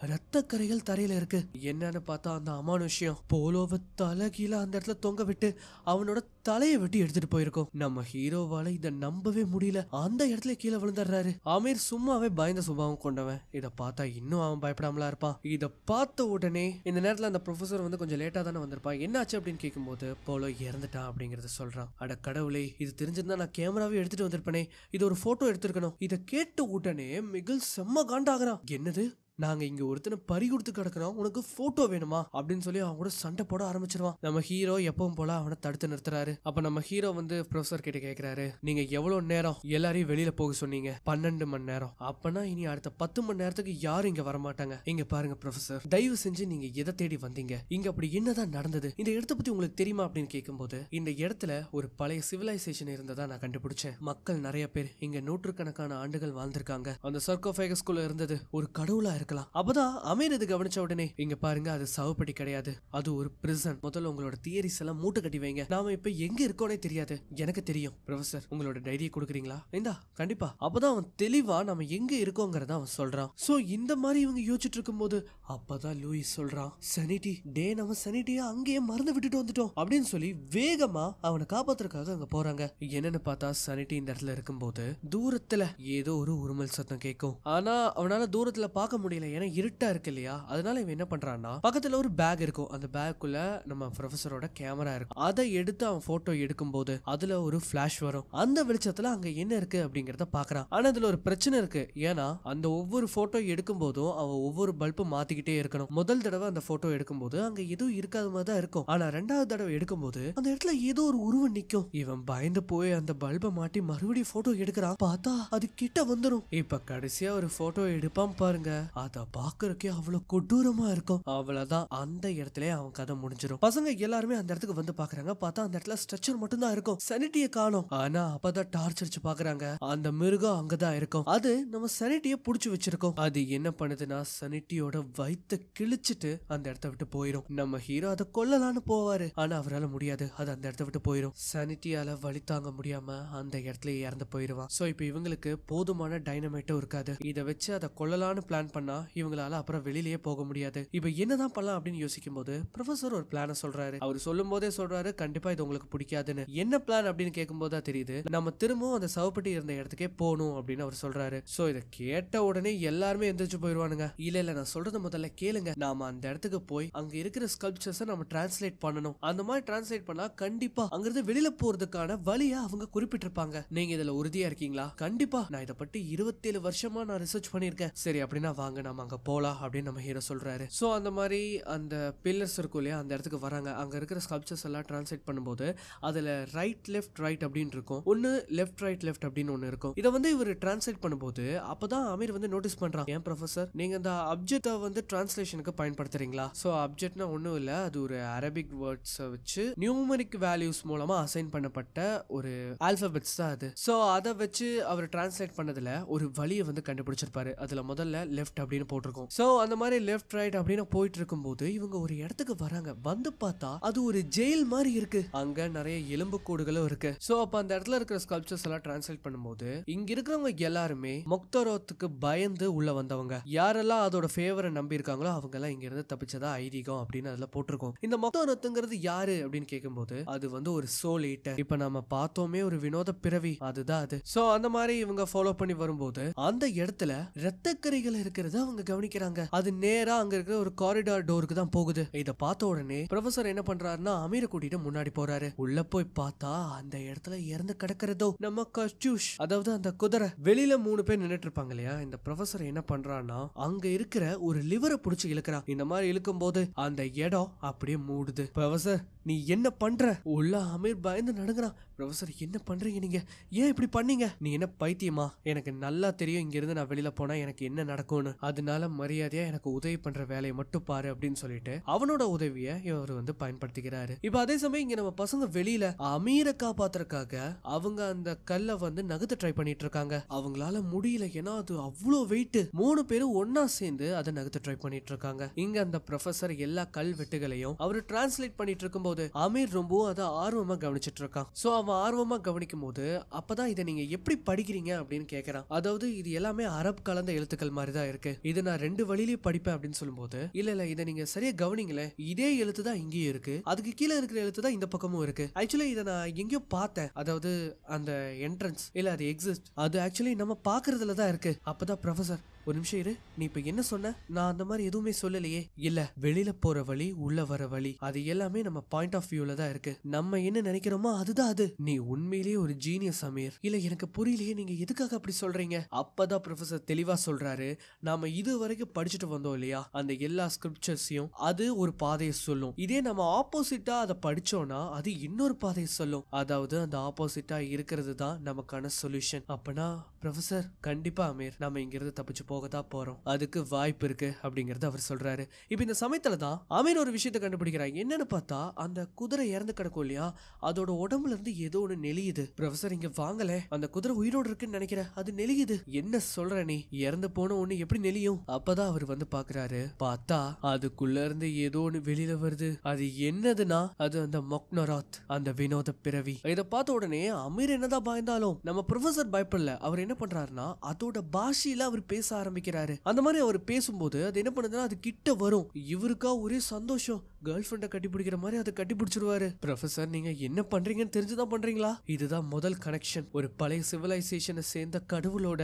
ரத்த கரைகள் தரையில இருக்கு. என்னன்னு பார்த்தா அந்த அமானுஷ்யம் போலோவை தலைகீழ அந்த இடத்துல தொங்க விட்டு அவனோட தலையை வெட்டி எடுத்துட்டு போயிருக்கோம். நம்ம ஹீரோவால இத நம்பவே முடியல. அந்த இடத்துல கீழே விழுந்துடுறாரு. அமீர் சும்மாவே பயந்த சுபாவம் கொண்டவன். இத பார்த்தா இன்னும் அவன் பயப்படாமலா இருப்பான். இத பார்த்த உடனே இந்த நேரத்துல அந்த ப்ரொஃபசர் வந்து கொஞ்சம் லேட்டா தானே வந்திருப்பான். என்னாச்சு அப்படின்னு கேட்கும்போது போலோ இறந்துட்டான் அப்படிங்கறத சொல்றான். அட கடவுளே, இது தெரிஞ்சிருந்தா நான் கேமராவே எடுத்துட்டு வந்திருப்பேனே. இது ஒரு போட்டோ எடுத்திருக்கணும். இத கேட்ட உடனே மிகில் செம்ம காண்டாகிறான். என்னது, நாங்க இங்க ஒருத்தனை பறி கொடுத்து கிடக்குறோம், உனக்கு போட்டோ வேணுமா அப்படின்னு சொல்லி அவன் கூட சண்டை போட ஆரம்பிச்சிருவான். நம்ம ஹீரோ எப்பவும் போல அவனை தடுத்து நிறுத்துறாரு. அப்ப நம்ம ஹீரோ வந்து ப்ரொஃபசர் கிட்ட கேக்குறாரு, நீங்க எவ்வளவு நேரம் எல்லாரையும் வெளியில போக சொன்னீங்க? 12 மணி நேரம். அப்பனா இனி அடுத்த 10 மணி நேரத்துக்கு யாரும் இங்க வரமாட்டாங்க. இங்க பாருங்க ப்ரொஃபசர், தயவு செஞ்சு நீங்க எதை தேடி வந்தீங்க, இங்க அப்படி என்னதான் நடந்தது, இந்த இடத்த பத்தி உங்களுக்கு தெரியுமா அப்படின்னு கேட்கும்போது, இந்த இடத்துல ஒரு பழைய சிவிலைசேஷன் இருந்ததா நான் கண்டுபிடிச்சேன். மக்கள் நிறைய பேர் இங்க நூற்றுக்கணக்கான ஆண்டுகள் வாழ்ந்திருக்காங்க. அந்த சர்கோஃபேகஸ்குள்ள இருந்தது ஒரு கடவுளா இருக்கு. அப்பதான் அமீர் இது கவனிச்ச உடனே, இங்க பாருங்க, அது சவப்படி கிடையாது, அது ஒரு பிரிசன். முதல்ல உங்களோட தியரிஸ் எல்லாம் மூட்டை கட்டி வைங்க. நாம இப்ப எங்க இருக்கோனே தெரியாது. எனக்கு தெரியும் ப்ரொஃபசர், உங்களோட டைரியை கொடுக்குறீங்களா? இந்தா, கண்டிப்பா. அப்பதான் அவன் தெளிவா நம்ம எங்க இருக்கோங்கிறத அவன் சொல்றான். சோ இந்த மாதிரி இவங்க யோசிச்சுட்டு இருக்கும் போது அப்பதான் லூயிஸ் சொல்றான், சனிட்டி டே, நம்ம சனிட்டியா அங்கேயே மறந்து விட்டுட்டு வந்துட்டோம் அப்படின்னு சொல்லி வேகமா அவனை காப்பாத்துறதுக்காக அங்க போறாங்க. என்னன்னு பார்த்தா சனிட்டி இந்த இடத்துல இருக்கும்போது தூரத்துல ஏதோ ஒரு உருமல் சத்தம் கேட்கும். ஆனா அவனால தூரத்துல பார்க்க முடியல, ஏன்னா இருட்டா இருக்கு இல்லையா. அதனால இவன் என்ன பண்றான்னா, பக்கத்துல ஒரு பேக் இருக்கும். அந்த பேக்குள்ள நம்ம ப்ரொஃபசரோட கேமரா இருக்கும். அதை எடுத்து அவன் போட்டோ எடுக்கும் போது அதுல ஒரு பிளாஷ் வரும். அந்த வெளிச்சத்துல அங்க என்ன இருக்கு அப்படிங்கறத பாக்குறான். ஆனா இதுல ஒரு பிரச்சனை இருக்கு. ஏன்னா அந்த ஒவ்வொரு போட்டோ எடுக்கும் போதும் அவன் ஒவ்வொரு பல்பு மாத்திக்கிட்டே இருக்கணும். முதல் தடவை அந்த போட்டோ எடுக்கும் போது அங்க எதுவும் இருக்காத மாதிரி தான் இருக்கும். ஆனா ரெண்டாவது தடவை எடுக்கும் போது அந்த இடத்துல ஏதோ ஒரு உருவம் நிக்கும். இவன் பயந்து போய் அந்த பல்பை மாட்டி மறுபடியும் போட்டோ எடுக்கிறான். பார்த்தா அது கிட்ட வந்துரும். இப்ப கடைசியா ஒரு போட்டோ எடுப்பான் பாருங்க, அத பாக்குறக்கே அவ்வளவு கொடூரமா இருக்கும். அவ்வளவுதான், அந்த இடத்துல அவன் கதை முடிஞ்சிடும். பசங்க எல்லாருமே அந்த இடத்துக்கு வந்து பாக்குறாங்க. பார்த்தா அந்த இடத்துல ஸ்ட்ரெச்சர் மட்டும் தான் இருக்கும். சனிட்டிய காணோம். ஆனா அப்பதான் டார்ச் அடிச்சு பாக்குறாங்க, அந்த மிருகம் அங்கதான் இருக்கும். அது நம்ம சனிட்டிய புடிச்சு வச்சிருக்கோம். அது என்ன பண்ணுதுன்னா சனிட்டியோட வயித்தை கிழிச்சிட்டு அந்த இடத்த விட்டு போயிரும். நம்ம ஹீரோ அதை கொல்லலான்னு போவாரு. ஆனா அவரால் முடியாது. அது அந்த இடத்த விட்டு போயிரும். சனிட்டியால வலி தாங்க முடியாம அந்த இடத்துல இறந்து போயிருவான். சோ இப்ப இவங்களுக்கு போதுமான டைனமைட்டும் இருக்காது. இதை வச்சு அதை கொல்லலான்னு பிளான் பண்ணா இவங்களால அப்புறம் வெளியிலேயே போக முடியாது. இப்ப என்னதான் பண்ணலாம் அப்படின்னு யோசிக்கும் போது ப்ரொஃபசர் ஒரு பிளான சொல்றாரு. அவர் சொல்லும் போதே சொல்றாரு, கண்டிப்பா இது உங்களுக்கு பிடிக்காதுன்னு. என்ன பிளான் அப்படின்னு கேட்கும் போது தெரியுது, நம்ம திரும்பவும் அந்த சவப்பட்டி இருந்த இடத்துக்கே போகணும் அப்படின்னு அவர் சொல்றாரு. சோ இதை கேட்ட உடனே எல்லாருமே எந்திரிச்சு போயிருவானுங்க. இல்ல நான் சொல்றத முதல்ல கேளுங்க. நாம அந்த இடத்துக்கு போய் அங்க இருக்கிற ஸ்கல்ப்சர்ஸை நம்ம டிரான்ஸ்லேட் பண்ணணும். அந்த மாதிரி டிரான்ஸ்லேட் பண்ணா கண்டிப்பா அங்கிருந்து வெளியில போறதுக்கான வழியை அவங்க குறிப்பிட்டிருப்பாங்க. நீங்க இதுல உறுதியா இருக்கீங்களா? கண்டிப்பா, நான் இதை பற்றி 27 வருஷமா நான் ரிசர்ச் பண்ணிருக்கேன். சரி அப்படின்னா வாங்க நாம அங்க போலாம் அப்படின்னு நம்ம ஹீரோ சொல்றாரு. சோ அந்த மாதிரி அந்த பில்லர்ஸ் இருக்கும் இல்லையா, அந்த இடத்துக்கு வராங்க. அங்க இருக்கிற ஸ்கல்ப்சர்ஸ் எல்லாம் டிரான்ஸ்லேட் பண்ணும்போது அதுல ரைட் லெஃப்ட் ரைட் அப்படின்னு இருக்கும். ஒன்னு லெஃப்ட் ரைட் லெஃப்ட் அப்படின்னு ஒன்னு இருக்கும். இதை வந்து இவர் டிரான்ஸ்லேட் பண்ணும்போது அப்பதான் அமீர் வந்து நோட்டீஸ் பண்றான், ஏன் ப்ரொஃபசர் நீங்க அந்த அப்ஜெக்ட வந்து டிரான்ஸ்லேஷனுக்கு பயன்படுத்துறீங்களா? சோ அப்ஜெக்ட்னா ஒண்ணும் இல்ல, அது ஒரு அரபிக் வேர்ட்ஸ் வச்சு நியூமரிக் வேல்யூஸ் மூலமா அசைன் பண்ணப்பட்ட ஒரு ஆல்பபெட்ஸ் தான் அது. சோ அதை வச்சு அவர் டிரான்ஸ்லேட் பண்ணதுல ஒரு வழியை வந்து கண்டுபிடிச்சிருப்பாரு. அதுல முதல்ல லெஃப்ட் அப்படின்னு போட்டிருக்கும். சோ அந்த மாதிரி லெஃப்ட் ரைட் அப்படின்னு போயிட்டு இருக்கும்போது இவங்க ஒரு இடத்துக்கு வராங்க. வந்து பார்த்தா அது ஒரு ஜெயில் மாதிரி இருக்கு. அங்க நிறைய எலும்பு கூடுகளும் இருக்கு. சோ அப்ப அந்த இடத்துல இருக்கிற ஸ்கல்ப்சர்ஸ் எல்லாம் டிரான்ஸ்லேட் பண்ணும்போது இங்க இருக்கிறவங்க எல்லாருமே மொக்தரோத்துக்கு பயந்து உள்ள வந்தவங்க. யாரெல்லாம் அதோட ஃபேவரை நம்பி இருக்காங்களோ அவங்க எல்லாம் இங்க இருந்து தப்பிச்சதா ஐதீகம் அப்படின்னு அதுல போட்டிருக்கோம். இந்த மொக்தரோத்துங்கிறது யாரு அப்படின்னு கேட்கும்போது அது வந்து ஒரு சோல் ஈட்டர். இப்ப நம்ம பார்த்தோமே ஒரு வினோத பிறவி, அதுதான் அது. சோ அந்த மாதிரி இவங்க ஃபாலோ பண்ணி வரும்போது அந்த இடத்துல ரத்தக்கரைகள் இருக்கிறது அவங்க கவனிக்கிறாங்க. அது நேரா அங்க இருக்கிற ஒரு காரிடார் டோருக்கு தான் போகுது. இத பார்த்த உடனே ப்ரொஃபசர் என்ன பண்றாருன்னா அமீரை கூட்டிட்டு முன்னாடி போறாரு. உள்ள போய் பார்த்தா அந்த இடத்துல இறந்து கிடக்கிறதோ நம்ம கச்சூஷ், அதாவது அந்த குதிரை. வெளியில 3 பேர் நின்னுட்டு இருப்பாங்க இல்லையா. இந்த ப்ரொஃபசர் என்ன பண்றான்னா அங்க இருக்கிற ஒரு லிவரை புடிச்சு இழுக்கிறான். இந்த மாதிரி இழுக்கும் போது அந்த இடம் அப்படியே மூடுது. ப்ரொஃபசர் நீ என்ன பண்ற? உள்ள அமீர் பயந்து நடுங்குறான். ப்ரொஃபசர் என்ன பண்றீங்க நீங்க? ஏன் இப்படி பண்ணீங்க? நீ என்ன பைத்தியமா? எனக்கு நல்லா தெரியும் இங்க இருந்து நான் வெளியில போனா எனக்கு என்ன நடக்கும்னு. அதனால மரியாதையா எனக்கு உதவி பண்ற வேலையை மட்டும் பாரு அப்படின்னு சொல்லிட்டு அவனோட உதவியை இவர் வந்து பயன்படுத்திக்கிறாரு. இப்ப அதே சமயம் இங்க நம்ம பசங்க வெளியில அமீரை காப்பாத்துறதுக்காக அவங்க அந்த கல்லை வந்து நகர்த்த ட்ரை பண்ணிட்டு இருக்காங்க. அவங்களால முடியல, ஏன்னா அது அவ்வளோ வெயிட். 3 பேரும் ஒன்னா சேர்ந்து அதை நகர்த்த ட்ரை பண்ணிட்டு இருக்காங்க. இங்க அந்த ப்ரொஃபசர் எல்லா கல் வெட்டுகளையும் அவரு டிரான்ஸ்லேட் பண்ணிட்டு இருக்கும் போது அமீர் ரொம்ப அதை ஆர்வமா கவனிச்சிட்டு இருக்கான். சோ அவன் ஆர்வமா கவனிக்கும் போது அப்பதான் இதை நீங்க எப்படி படிக்கிறீங்க அப்படின்னு கேக்குறான். அதாவது இது எல்லாமே அரபு கலந்த எழுத்துக்கள் மாதிரி தான் இருக்கு, இது நான் 2 வழியிலேயே படிப்பேன் அப்படின்னு சொல்லும்போது இல்ல இதை நீங்க சரியா கவனிங்களே, இதே எழுத்து தான் இங்கேயும் இருக்கு, அதுக்கு கீழே இருக்கிற எழுத்து தான் இந்த பக்கமும் இருக்கு. ஆக்சுவலி இதை நான் எங்கேயோ பார்த்தேன், அதாவது அந்த என்ட்ரன்ஸ் இல்ல அது எக்ஸிஸ்ட், அது ஆக்சுவலி நம்ம பாக்குறதுல தான் இருக்கு. அப்பதான் ப்ரொஃபசர் ஒரு நிமிஷம் இரு, நீ இப்ப என்ன சொன்ன? நான் அந்த மாதிரி எதுவுமே சொல்லலையே. இல்ல, வெளியில போற வழி உள்ள வர வழி அது எல்லாமே நம்ம பாயிண்ட் ஆஃப் வியூல தான் இருக்கு, நம்ம என்ன நினைக்கிறோமோ அதுதான் அது. நீ உண்மையிலேயே ஒரு ஜீனியஸ் அமீர். இல்ல எனக்கு புரியலையே, நீங்க எதுக்காக அப்படி சொல்றீங்க? அப்பதான் ப்ரொஃபசர் தெளிவா சொல்றாரு, நாம இது வரைக்கும் படிச்சுட்டு வந்தோம் இல்லையா, அந்த எல்லா ஸ்கிரிப்சர்ஸையும் அது ஒரு பாதையை சொல்லும். இதே நம்ம ஆப்போசிட்டா அதை படிச்சோம்னா அது இன்னொரு பாதையை சொல்லும். அதாவது அந்த ஆப்போசிட்டா இருக்கிறது தான் நமக்கான சொல்யூஷன். அப்பனா ப்ரொஃபசர் கண்டிப்பா அமீர் நம்ம இங்கிருந்து தப்பிச்சு போகத்தான் போறோம், அதுக்கு வாய்ப்பு இருக்கு அப்படிங்கறது அவர் சொல்றாரு. இப்ப இந்த சமயத்துல தான் அமீர் ஒரு விஷயத்தை கண்டுபிடிக்கிறான். என்னன்னு பார்த்தா அந்த குதிரை இறந்து கிடக்கும் இல்லையா, அதோட உடம்புல இருந்து ஏதோ ஒண்ணு நெளியுது. ப்ரொஃபசர் இங்க வாங்கல, அந்த குதிரை உயிரோடு இருக்குன்னு நினைக்கிறேன், அது நெளியுது. என்ன சொல்ற நீ? இறந்து போன ஒண்ணு எப்படி நெளியும்? அப்பதான் அவர் வந்து பாக்குறாரு, பார்த்தா அதுக்குள்ள இருந்து ஏதோ ஒண்ணு வெளியில வருது. அது என்னதுன்னா அது அந்த மொக்னராத், அந்த வினோத பிறவி. இதை பார்த்த உடனே அமீர் என்னதான் பயந்தாலும் நம்ம ப்ரொஃபசர் பயப்படல. அவர் என்ன பண்றாருன்னா அதோட பாஷையில அவர் பேச ஆரம்பிக்கிறாரு. அந்த மாதிரி அவர் பேசும்போது அது என்ன பண்ணுதுன்னா அது கிட்ட வரும். இவருக்கா ஒரே சந்தோஷம், கேர்ள் ஃப்ரெண்ட கட்டி பிடிக்கிற மாதிரி அதை கட்டி பிடிச்சிருவாரு. ப்ரொஃபசர் நீங்க என்ன பண்றீங்கன்னு தெரிஞ்சுதான் பண்றீங்களா? இதுதான் முதல் கனெக்ஷன், ஒரு பழைய சிவிலைசேஷனை சேர்ந்த கடவுளோட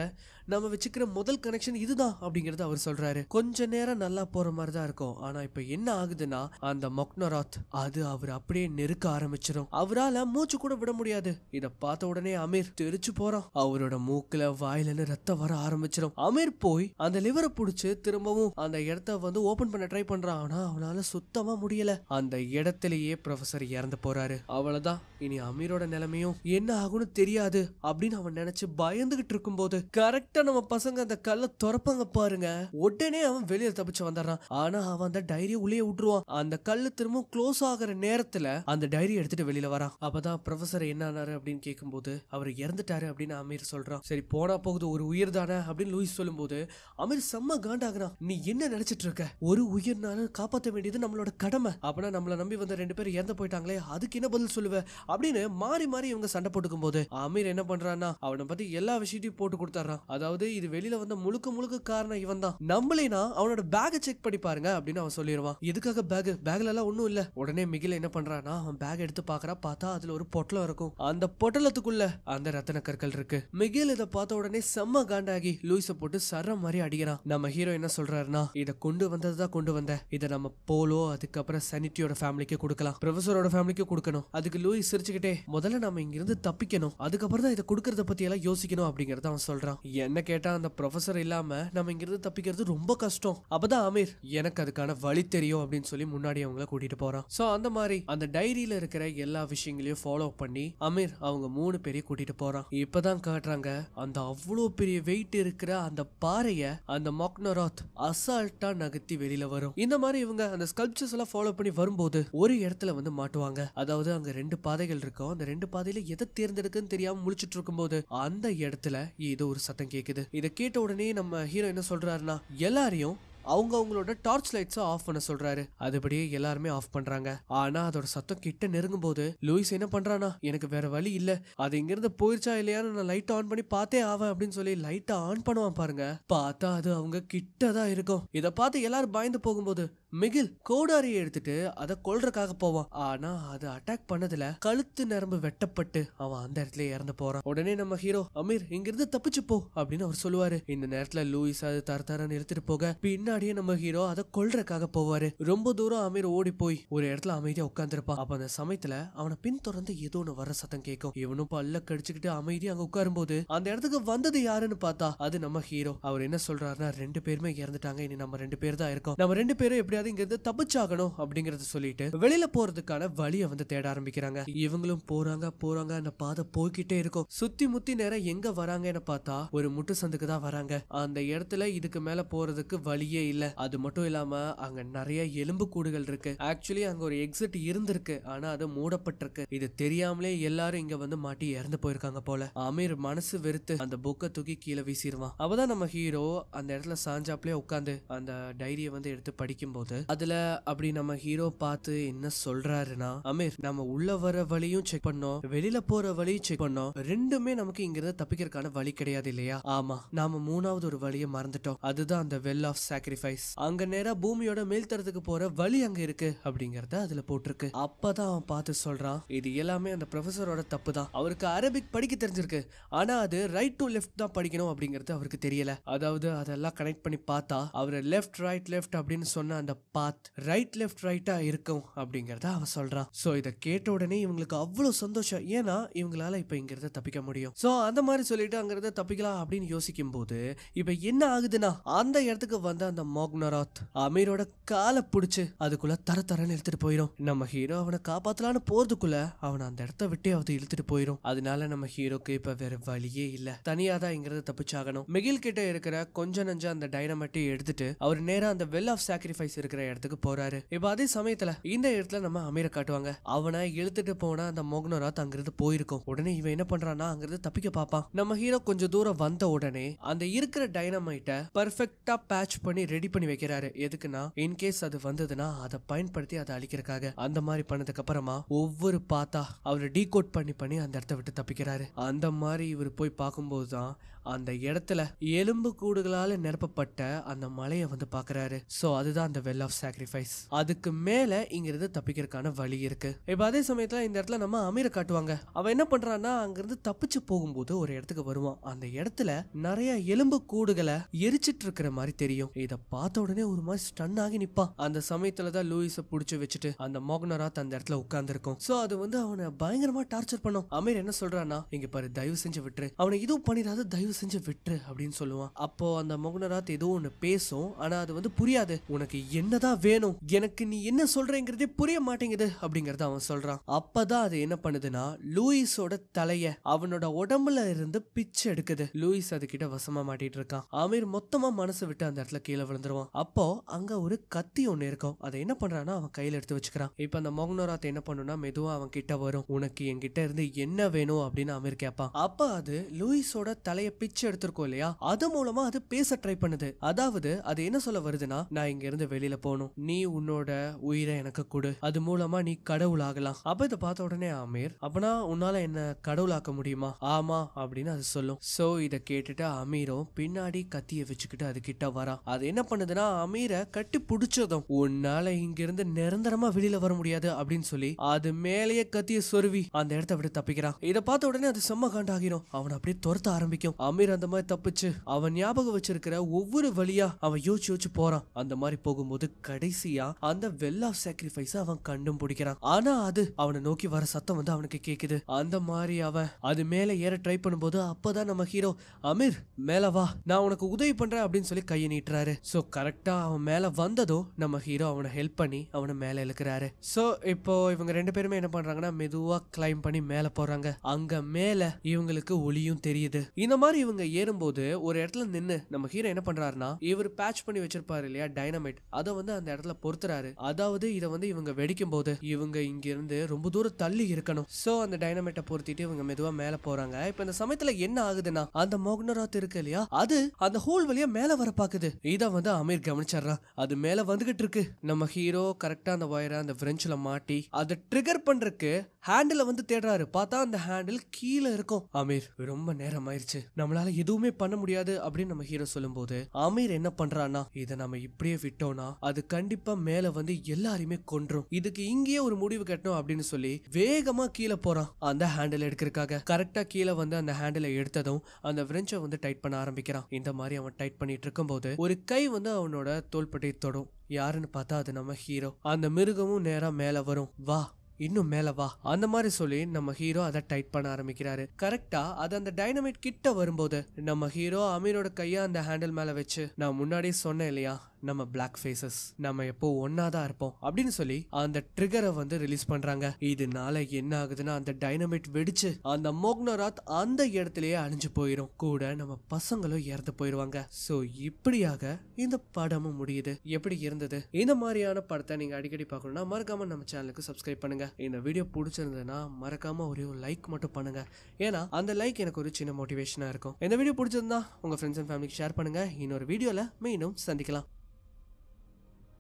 நம்ம வச்சுக்கிற முதல் கனெக்ஷன் இதுதான் அப்படிங்கறது அவர் சொல்றாரு. கொஞ்ச நேரம் நல்லா போற மாதிரி தான் இருக்கும், ஆனா இப்ப என்ன ஆகுதுன்னா அந்த மொக்னராத் அது அவர் அப்படியே நெருக்க ஆரம்பிச்சிடும். அவரால மூச்சு கூட விட முடியாது. இத பார்த்த உடனே அமீர் தெரிச்சு போறான். அவரோட மூக்குல வாயிலன்னு ரத்தம் வர ஆரம்பிச்சிடும். அமீர் போய் அந்த லிவரை புடிச்சு திரும்பவும் அந்த இடத்த வந்து ஓபன் பண்ண ட்ரை பண்றான். ஆனா அவனால சுத்தமா முடியல. அந்த இடத்திலேயே ப்ரொஃபசர் இறந்து போறாரு. அவ்வளவுதான், இனி அமீரோட நிலைமையும் என்ன ஆகும்னு தெரியாது அப்படின்னு அவன் நினைச்சு பயந்துகிட்டு இருக்கும் போது கரெக்டா நம்ம பசங்க அந்த கல்லை துறப்பாங்க பாருங்க. உடனே அவன் வெளியில தப்பிச்சு வந்துடுறான். ஆனா அவன் அந்த டைரியை உள்ளே விட்டுருவான். அந்த கல்லு திரும்ப க்ளோஸ் ஆகிற நேரத்துல அந்த டைரி எடுத்துட்டு வெளியில வரான். அப்பதான் ப்ரொஃபசர் என்ன ஆனாரு அப்படின்னு கேட்கும்போது அவர் இறந்துட்டாரு அப்படின்னு அமீர் சொல்றான். சரி போனா போகுது, ஒரு உயிர் தானே அப்படின்னு லூயிஸ் சொல்லும் போது அமீர் செம்ம காண்டாகிறான். நீ என்ன நினைச்சிட்டு இருக்க? ஒரு உயிர்னாலும் காப்பாற்ற வேண்டியது நம்மளோட கடமை. அப்பனா நம்மள நம்பி வந்த 2 பேர் இறந்து போயிட்டாங்களே, அதுக்கு என்ன பதில் சொல்லுவ அப்படின்னு மாறி மாறி இவங்க சண்டை போட்டுக்கும் போது அமீர் என்ன பண்றான்னா அவனை பத்தி எல்லா விஷயத்தையும் போட்டு கொடுத்துறான். அதாவது இது வெளியில வந்த முழுக்க முழுக்க காரணம் இவன் தான், நம்மளேனா அவனோட பேக்கை செக் பண்ணி பாருங்க அப்படின்னு அவன் சொல்லிடுவான். எதுக்காக பேக்ல எல்லாம் ஒண்ணும் இல்ல. உடனே மிகில் என்ன பண்றான்னா அவன் பேக் எடுத்து பாக்குறா. பார்த்தா அதுல ஒரு பொட்டலம் இருக்கும். அந்த பொட்டலத்துக்குள்ள அந்த ரத்தன கற்கள் இருக்கு. மிகில் இதை பார்த்த உடனே செம்ம காண்டாகி லூயிஸ போட்டு சர மாதிரி அடிக்கிறான். நம்ம ஹீரோ என்ன சொல்றாருன்னா இதை கொண்டு வந்ததுதான் கொண்டு வந்த, இதை நம்ம போலோ அதுக்கப்புறம் சனிட்டியோட ஃபேமிலிக்கு கொடுக்கலாம், ப்ரொஃபசரோட ஃபேமிலிக்கு கொடுக்கணும். அதுக்கு லூயிஸ் சிரிச்சுக்கிட்டே முதல்ல நம்ம இங்க இருந்து தப்பிக்கணும், அதுக்கப்புறம் தான் இதை கொடுக்கறத பத்தி எல்லாம் யோசிக்கணும் அப்படிங்கறத அவன் சொல்றான். என்ன கேட்டா அந்த ப்ரொஃபசர் இல்லாம நம்ம இங்க இருந்து தப்பிக்கிறது ரொம்ப கஷ்டம். அப்பதான் அமீர் எனக்கு அதுக்கான வழி தெரியும் அப்படின்னு சொல்லி முன்னாடி அவங்கள கூட்டிட்டு போறான். சோ அந்த மாதிரி அந்த டைரியில இருக்கிற எல்லா விஷயங்களையும் ஃபாலோ பண்ணி அமீர் அவங்க 3 பேரையும் கூட்டிட்டு போறான். இப்பதான் காட்டுறாங்க அந்த அவ்வளவு பெரிய வெயிட் இருக்கிற அந்த பாறைய அந்த மொக்னராத் அசால்ட்டா நகர்த்தி வெளியில வரும். இந்த மாதிரி இவங்க அந்த ஸ்கல்ப்சர்ஸ் எல்லாம் ஃபாலோ பண்ணி வரும்போது ஒரு இடத்துல வந்து மாட்டுவாங்க. அதாவது அங்க 2 பாதைகள் இருக்கும். அந்த 2 பாதையில எதை தேர்ந்தெடுக்குன்னு தெரியாம முழிச்சிட்டு இருக்கும்போது அந்த இடத்துல ஏதோ ஒரு சத்தம் கேக்குது. இதை கேட்ட உடனே நம்ம ஹீரோ என்ன சொல்றாருன்னா எல்லாரையும் அவங்களோட டார்ச் லைட்ஸ் ஆஃப் பண்ண சொல்றாரு. அதுபடியே எல்லாருமே ஆஃப் பண்றாங்க. ஆனா அதோட சத்தம் கிட்ட நெருங்கும் போது லூயிஸ் என்ன பண்றானா எனக்கு வேற வழி இல்ல, அது இங்க இருந்து போயிருச்சா இல்லையான்னு நான் லைட் ஆன் பண்ணி பார்த்தே ஆவேன் அப்படின்னு சொல்லி லைட்டை ஆன் பண்ணுவான் பாருங்க. பார்த்தா அது அவங்க கிட்டதான் இருக்கும். இதை பார்த்து எல்லாரும் பயந்து போகும்போது மிகில் கோடாரியை எடுத்துட்டு அதை கொல்றதுக்காக போவான். ஆனா அது அட்டாக் பண்ணதுல கழுத்து நரம்பு வெட்டப்பட்டு அவன் அந்த இடத்துல இறந்து போறான். உடனே நம்ம ஹீரோ அமீர் இங்கிருந்து தப்பிச்சு போ அப்படின்னு அவர் சொல்லுவாரு. இந்த நேரத்துல லூயிஸ் அது தரன்னு எடுத்துட்டு போக பின்னாடி பின்னாடியே நம்ம ஹீரோ அதை கொல்றதுக்காக போவாரு. ரொம்ப தூரம் அமீர் ஓடி போய் ஒரு இடத்துல அமைதியா உட்கார்ந்துருப்பான். அப்ப அந்த சமயத்துல அவனை பின் தொடர்ந்து ஏதோ ஒண்ணு வர சத்தம் கேட்கும். இவனும் பல்ல கடிச்சுக்கிட்டு அமைதியா அங்க உட்காரும் போது அந்த இடத்துக்கு வந்தது யாருன்னு பார்த்தா அது நம்ம ஹீரோ. அவர் என்ன சொல்றாருன்னா, 2 பேருமே இறந்துட்டாங்க, இனி நம்ம 2 பேர் தான் இருக்கோம், நம்ம 2 பேரும் எப்படியாவது இங்க இருந்து தப்பிச்சாகணும் அப்படிங்கறத சொல்லிட்டு வெளியில போறதுக்கான வழியை வந்து தேட ஆரம்பிக்கிறாங்க. இவங்களும் போறாங்க அந்த பாதை போய்கிட்டே இருக்கும். சுத்தி முத்தி நேரம் எங்க வராங்கன்னு பார்த்தா ஒரு முட்டு சந்துக்கு தான் வராங்க. அந்த இடத்துல இதுக்கு மேல போறதுக்கு வழியே இல்ல. அது மட்டும் இல்லாம அங்க நிறைய எலும்பு கூடுகள் இருக்கு. ஆக்சுவலி அங்க ஒரு எக்ஸிட் இருந்திருக்கு, ஆனா அது மூடப்பட்டிருக்கு. இது தெரியாமலே எல்லாரும் இங்க வந்து மாட்டி இறந்து போயிருக்காங்க போல. அமீர் மனசு வெறுத்து அந்த புக்கை தூக்கி கீழே வீசிடுவான். அப்பதான் நம்ம ஹீரோ அந்த இடத்துல சாஞ்சாப்லயே உட்காந்து அந்த டைரியை வந்து எடுத்து படிக்கும் போது அதுல அப்படி நம்ம ஹீரோ பார்த்து என்ன சொல்றாருன்னா, அமீர் நம்ம உள்ள வர வழியும் செக் பண்ணோம், வெளியில போற வழியும் செக் பண்ணோம், ரெண்டுமே நமக்கு இங்க இருந்து தப்பிக்கிறதுக்கான வழி கிடையாது இல்லையா? ஆமா, நாம 3வது ஒரு வழியை மறந்துட்டோம், அதுதான் அந்த வெல் ஆஃப் சாக்ரிஃபைஸ். அங்க நேரா பூமியோட மேல்தரத்துக்கு போற வழி அங்க இருக்கு அப்படிங்கறத அதுல போட்டிருக்கு. அப்பதான் அவன் பார்த்து சொல்றான், இது எல்லாமே அந்த ப்ரொஃபஸரோட தப்பு தான். அவருக்கு அரபிக் படிக்க தெரிஞ்சிருக்கு, ஆனா அது ரைட் டு லெஃப்ட் தான் படிக்கணும் அப்படிங்கிறது அவருக்கு தெரியல. அதாவது அதெல்லாம் கனெக்ட் பண்ணி பார்த்தா அவரு லெஃப்ட் ரைட் லெஃப்ட் அப்படின்னு சொன்ன அந்த பாத் ரைட் லெஃப்ட் ரைட்டா இருக்கும் அப்படிங்கறத அவன் சொல்றான். சோ இத கேட்ட உடனே இவங்களுக்கு அவ்வளவு சந்தோஷம், ஏன்னா இவங்களால இப்ப இங்கிருந்த தப்பிக்க முடியும். சோ அந்த மாதிரி சொல்லிட்டு அங்கிருந்த தப்பிக்கலாம் அப்படின்னு யோசிக்கும் போது இப்ப என்ன ஆகுதுன்னா, அந்த இடத்துக்கு வந்த அந்த மோக்னராத் அமீரோட காலை பிடிச்சு அதுக்குள்ள தரன்னு இழுத்துட்டு போயிடும். நம்ம ஹீரோ அவனை காப்பாத்தலான்னு போறதுக்குள்ள அவனை அந்த இடத்த விட்டே அவத்து இழுத்துட்டு போயிடும். அதனால நம்ம ஹீரோக்கு இப்ப வேற வழியே இல்ல, தனியா தான் இங்கிருந்து தப்பிச்சாகணும். மிகில் கிட்ட இருக்கிற கொஞ்ச நஞ்ச அந்த டைனமைட்டை எடுத்துட்டு அவர் நேரா அந்த வெல் ஆஃப் சாக்ரிஃபைஸ் இருக்கிற இடத்துக்கு போறாரு. இப்ப அதே சமயத்துல இந்த இடத்துல நம்ம அமீரை காட்டுவாங்க. அவனை இழுத்துட்டு போனா அந்த மோக்னராத் அங்கிருந்து போயிருக்கும். உடனே இவன் என்ன பண்றான்னா அங்கிருந்து தப்பிக்க பாப்பான். நம்ம ஹீரோ கொஞ்சம் தூரம் வந்த உடனே அந்த இருக்கிற டைனமைட்டை பர்ஃபெக்டா பேட்ச் பண்ணி ரெடி பண்ணி வைக்கிறாரு. எதுக்குன்னா இன்கேஸ் அது வந்ததுன்னா அதை பயன்படுத்தி அதை அழிக்கிறதுக்காக. அந்த மாதிரி பண்ணதுக்கு அப்புறமா ஒவ்வொரு பாத்தா அவரை டீகோட் பண்ணி அந்த இடத்த விட்டு தப்பிக்கிறாரு. அந்த மாதிரி இவர் போய் பார்க்கும்போதுதான் அந்த இடத்துல எலும்பு கூடுகளால நிரப்பப்பட்ட அந்த மலையை வந்து பாக்குறாரு. சோ அதுதான் அந்த வெல் ஆஃப் சாக்ரிஃபைஸ். அதுக்கு மேல இங்கிருந்து தப்பிக்கிறதுக்கான வழி இருக்கு. இப்ப அதே சமயத்துல இந்த இடத்துல நம்ம அமீரை காட்டுவாங்க. அவன் என்ன பண்றான்னா அங்கிருந்து தப்பிச்சு போகும்போது ஒரு இடத்துக்கு வருவான். அந்த இடத்துல நிறைய எலும்பு கூடுகளை எரிச்சிட்டு இருக்கிற மாதிரி தெரியும். இத பார்த்த உடனே ஒரு மாதிரி ஸ்டன் ஆகி நிப்பான். அந்த சமயத்துலதான் லூயிஸ புடிச்சு வச்சுட்டு அந்த மோக்னராத் அந்த இடத்துல உட்கார்ந்து இருக்கும். சோ அது வந்து அவனை பயங்கரமா டார்ச்சர் பண்ணும். அமீர் என்ன சொல்றான்னா, இங்க பாரு, தயவு செஞ்சு விட்டுரு, அவனை இதுவும் பண்ணிடாத, தயவு செஞ்சு விட்டுரு அப்படின்னு சொல்லுவான். அப்போ அந்த மோக்னராத் ஏதோ ஒண்ணு பேசும், ஆனா அது வந்து புரியாது. உனக்கு என்னதான் வேணும், எனக்கு நீ என்ன சொல்றேங்கிறதே புரிய மாட்டேங்குது அப்படிங்கறத அவன் சொல்றான். அப்பதான் அது என்ன பண்ணுதுன்னா லூயிஸோட தலைய அவனோட உடம்புல இருந்து பிச்சு எடுக்குது. லூயிஸ் அது கிட்ட வசமா மாட்டிட்டு இருக்கான். அமீர் மொத்தமா மனசு விட்டு அந்த இடத்துல கீழே விழுந்துருவான். அப்போ அங்க ஒரு கத்தி ஒண்ணு இருக்கும். அதை என்ன பண்றான்னா அவன் கையில எடுத்து வச்சுக்கிறான். இப்ப அந்த மோக்னராத் என்ன பண்ணுனா மெதுவா அவன் கிட்ட வரும். உனக்கு என்கிட்ட இருந்து என்ன வேணும் அப்படின்னு அமீர் கேட்பான். அப்ப அது லூயிஸோட தலைய பிச்சு எடுத்திருக்கோம் இல்லையா, அது மூலமா அது பேச ட்ரை பண்ணுது. அதாவது அது என்ன சொல்ல வருதுன்னா, நான் இங்க இருந்து வெளியில போகணும், நீ உன்னோட உயிரை எனக்கு கொடு, அது மூலமா நீ கடவுள் ஆகலாம். அப்ப இதை பார்த்த உடனே அமீர், அப்பனா உன்னால என்ன கடவுளாக்க முடியுமா? ஆமா அப்படின்னு அது சொல்லும். சோ இத கேட்டுட்டு அமீரும் பின்னாடி கத்திய வச்சுக்கிட்டு அது கிட்ட வரான். அது என்ன பண்ணுதுன்னா அமீரை கட்டி பிடிச்சதும், உன்னால இங்க இருந்து நிரந்தரமா வெளியில வர முடியாது அப்படின்னு சொல்லி அது மேலேயே கத்திய சொருவி அந்த இடத்த விட்டு தப்பிக்கிறான். இதை பார்த்த உடனே அது செம்ம காண்டாகிரும். அவன் அப்படியே துரத்த ஆரம்பிக்கும். அமீர் அந்த மாதிரி தப்பிச்சு அவன் ஞாபகம் வச்சிருக்கிற ஒவ்வொரு வழியா அவன் யோசிச்சு போறான். அந்த மாதிரி போகும்போது கடைசியா அந்த வெல் ஆஃப் சாக்ரிஃபைஸ் அவன் கண்டும் பிடிக்கிறான். ஆனா அது அவனை நோக்கி வர சத்தம் வந்து அவனுக்கு கேக்குது. அந்த மாதிரி அவன் அது மேல ஏற ட்ரை பண்ணும்போது அப்பதான் நம்ம ஹீரோ, அமீர் மேல வா, நான் உனக்கு உதவி பண்றேன் அப்படின்னு சொல்லி கையை நீட்டுறாரு. சோ கரெக்டா அவன் மேல வந்ததும் நம்ம ஹீரோ அவனை ஹெல்ப் பண்ணி அவனை மேல இழுக்கிறாரு. சோ இப்போ இவங்க 2 பேருமே என்ன பண்றாங்கன்னா மெதுவா கிளைம் பண்ணி மேல போறாங்க. அங்க மேல இவங்களுக்கு ஒளியும் தெரியுது. இந்த மாதிரி இவங்க ஏறும்போது ஒரு இடத்துல நின்னு நம்ம ஹீரோ என்ன பண்றாருன்னா, இவர் பேட்ச் பண்ணி வச்சிருப்பாரு இல்லையா டைனமைட், அதை வந்து அந்த இடத்துல பொறுத்துறாரு. அதாவது இதை வந்து இவங்க வெடிக்கும் போது இவங்க இங்க இருந்து ரொம்ப தூரம் தள்ளி இருக்கணும். சோ அந்த டைனமைட்டை பொறுத்திட்டு இவங்க மெதுவா மேல போறாங்க. இப்ப இந்த சமயத்துல என்ன ஆகுதுன்னா, அந்த மோக்னராத் இருக்கு இல்லையா, அது அந்த ஹோல் வழியா மேல வர பாக்குது. இத வந்து அமீர் கவனிச்சிடறான். அது மேல வந்துகிட்டு இருக்கு. நம்ம ஹீரோ கரெக்டா அந்த வயரை அந்த விரெஞ்ச்ல மாட்டி அதை ட்ரிகர் பண்றதுக்கு ஹேண்டில வந்து தேடுறாரு. பார்த்தா அந்த ஹேண்டில் கீழே இருக்கும். அமீர், ரொம்ப நேரம் ஆயிருச்சு, நம்மளால நம்மளால எதுவுமே பண்ண முடியாது அப்படின்னு நம்ம ஹீரோ சொல்லும்போது அமீர் என்ன பண்றான்னா இதை நம்ம இப்படியே விட்டோம்னா அது கண்டிப்பா மேல வந்து எல்லாரையுமே கொன்றும், இதுக்கு இங்கேயே ஒரு முடிவு கட்டணும் அப்படின்னு சொல்லி வேகமா கீழே போறான் அந்த ஹேண்டில் எடுக்கிறதுக்காக. கரெக்டா கீழே வந்து அந்த ஹேண்டிலை எடுத்ததும் அந்த விரெஞ்சை வந்து டைட் பண்ண ஆரம்பிக்கிறான். இந்த மாதிரி அவன் டைட் பண்ணிட்டு இருக்கும்போது ஒரு கை வந்து அவனோட தோள்பட்டை தொடும். யாருன்னு பார்த்தா அது நம்ம ஹீரோ. அந்த மிருகமும் நேரா மேல வரும். வா இன்னும் மேல வா அந்த மாதிரி சொல்லி நம்ம ஹீரோ அதை டைட் பண்ண ஆரம்பிக்கிறாரு. கரெக்டா அது அந்த டைனமைட் கிட்ட வரும்போது நம்ம ஹீரோ அமீரோட கையா அந்த ஹேண்டில் மேல வச்சு, நான் முன்னாடியே சொன்னேன் இல்லையா நம்ம பிளாக் ஃபேசஸ் நம்ம எப்போ ஒன்னாதான் இருப்போம் அப்படின்னு சொல்லி அந்த ட்ரிகரை வந்து ரிலீஸ் பண்றாங்க. இதனால என்ன ஆகுதுன்னா அந்த டைனமைட் வெடிச்சு அந்த மோக்னராத் அந்த இடத்துலயே அழிஞ்சு போயிடும். கூட நம்ம பசங்களும் இறந்து போயிருவாங்க. சோ இப்படியாக இந்த படமும் முடியுது. எப்படி இருந்தது? இந்த மாதிரியான படத்தை நீங்க அடிக்கடி பார்க்கணும்னா மறக்காம நம்ம சேனலுக்கு சப்ஸ்கிரைப் பண்ணுங்க. இந்த வீடியோ பிடிச்சிருந்ததுன்னா மறக்காம ஒரே ஒரு லைக் மட்டும் பண்ணுங்க. ஏன்னா அந்த லைக் எனக்கு ஒரு சின்ன மோட்டிவேஷனா இருக்கும். இந்த வீடியோ பிடிச்சிருந்தா உங்க ஃப்ரெண்ட்ஸ் அண்ட் ஃபேமிலிக்கு ஷேர் பண்ணுங்க. இன்னொரு வீடியோல மீண்டும் சந்திக்கலாம்.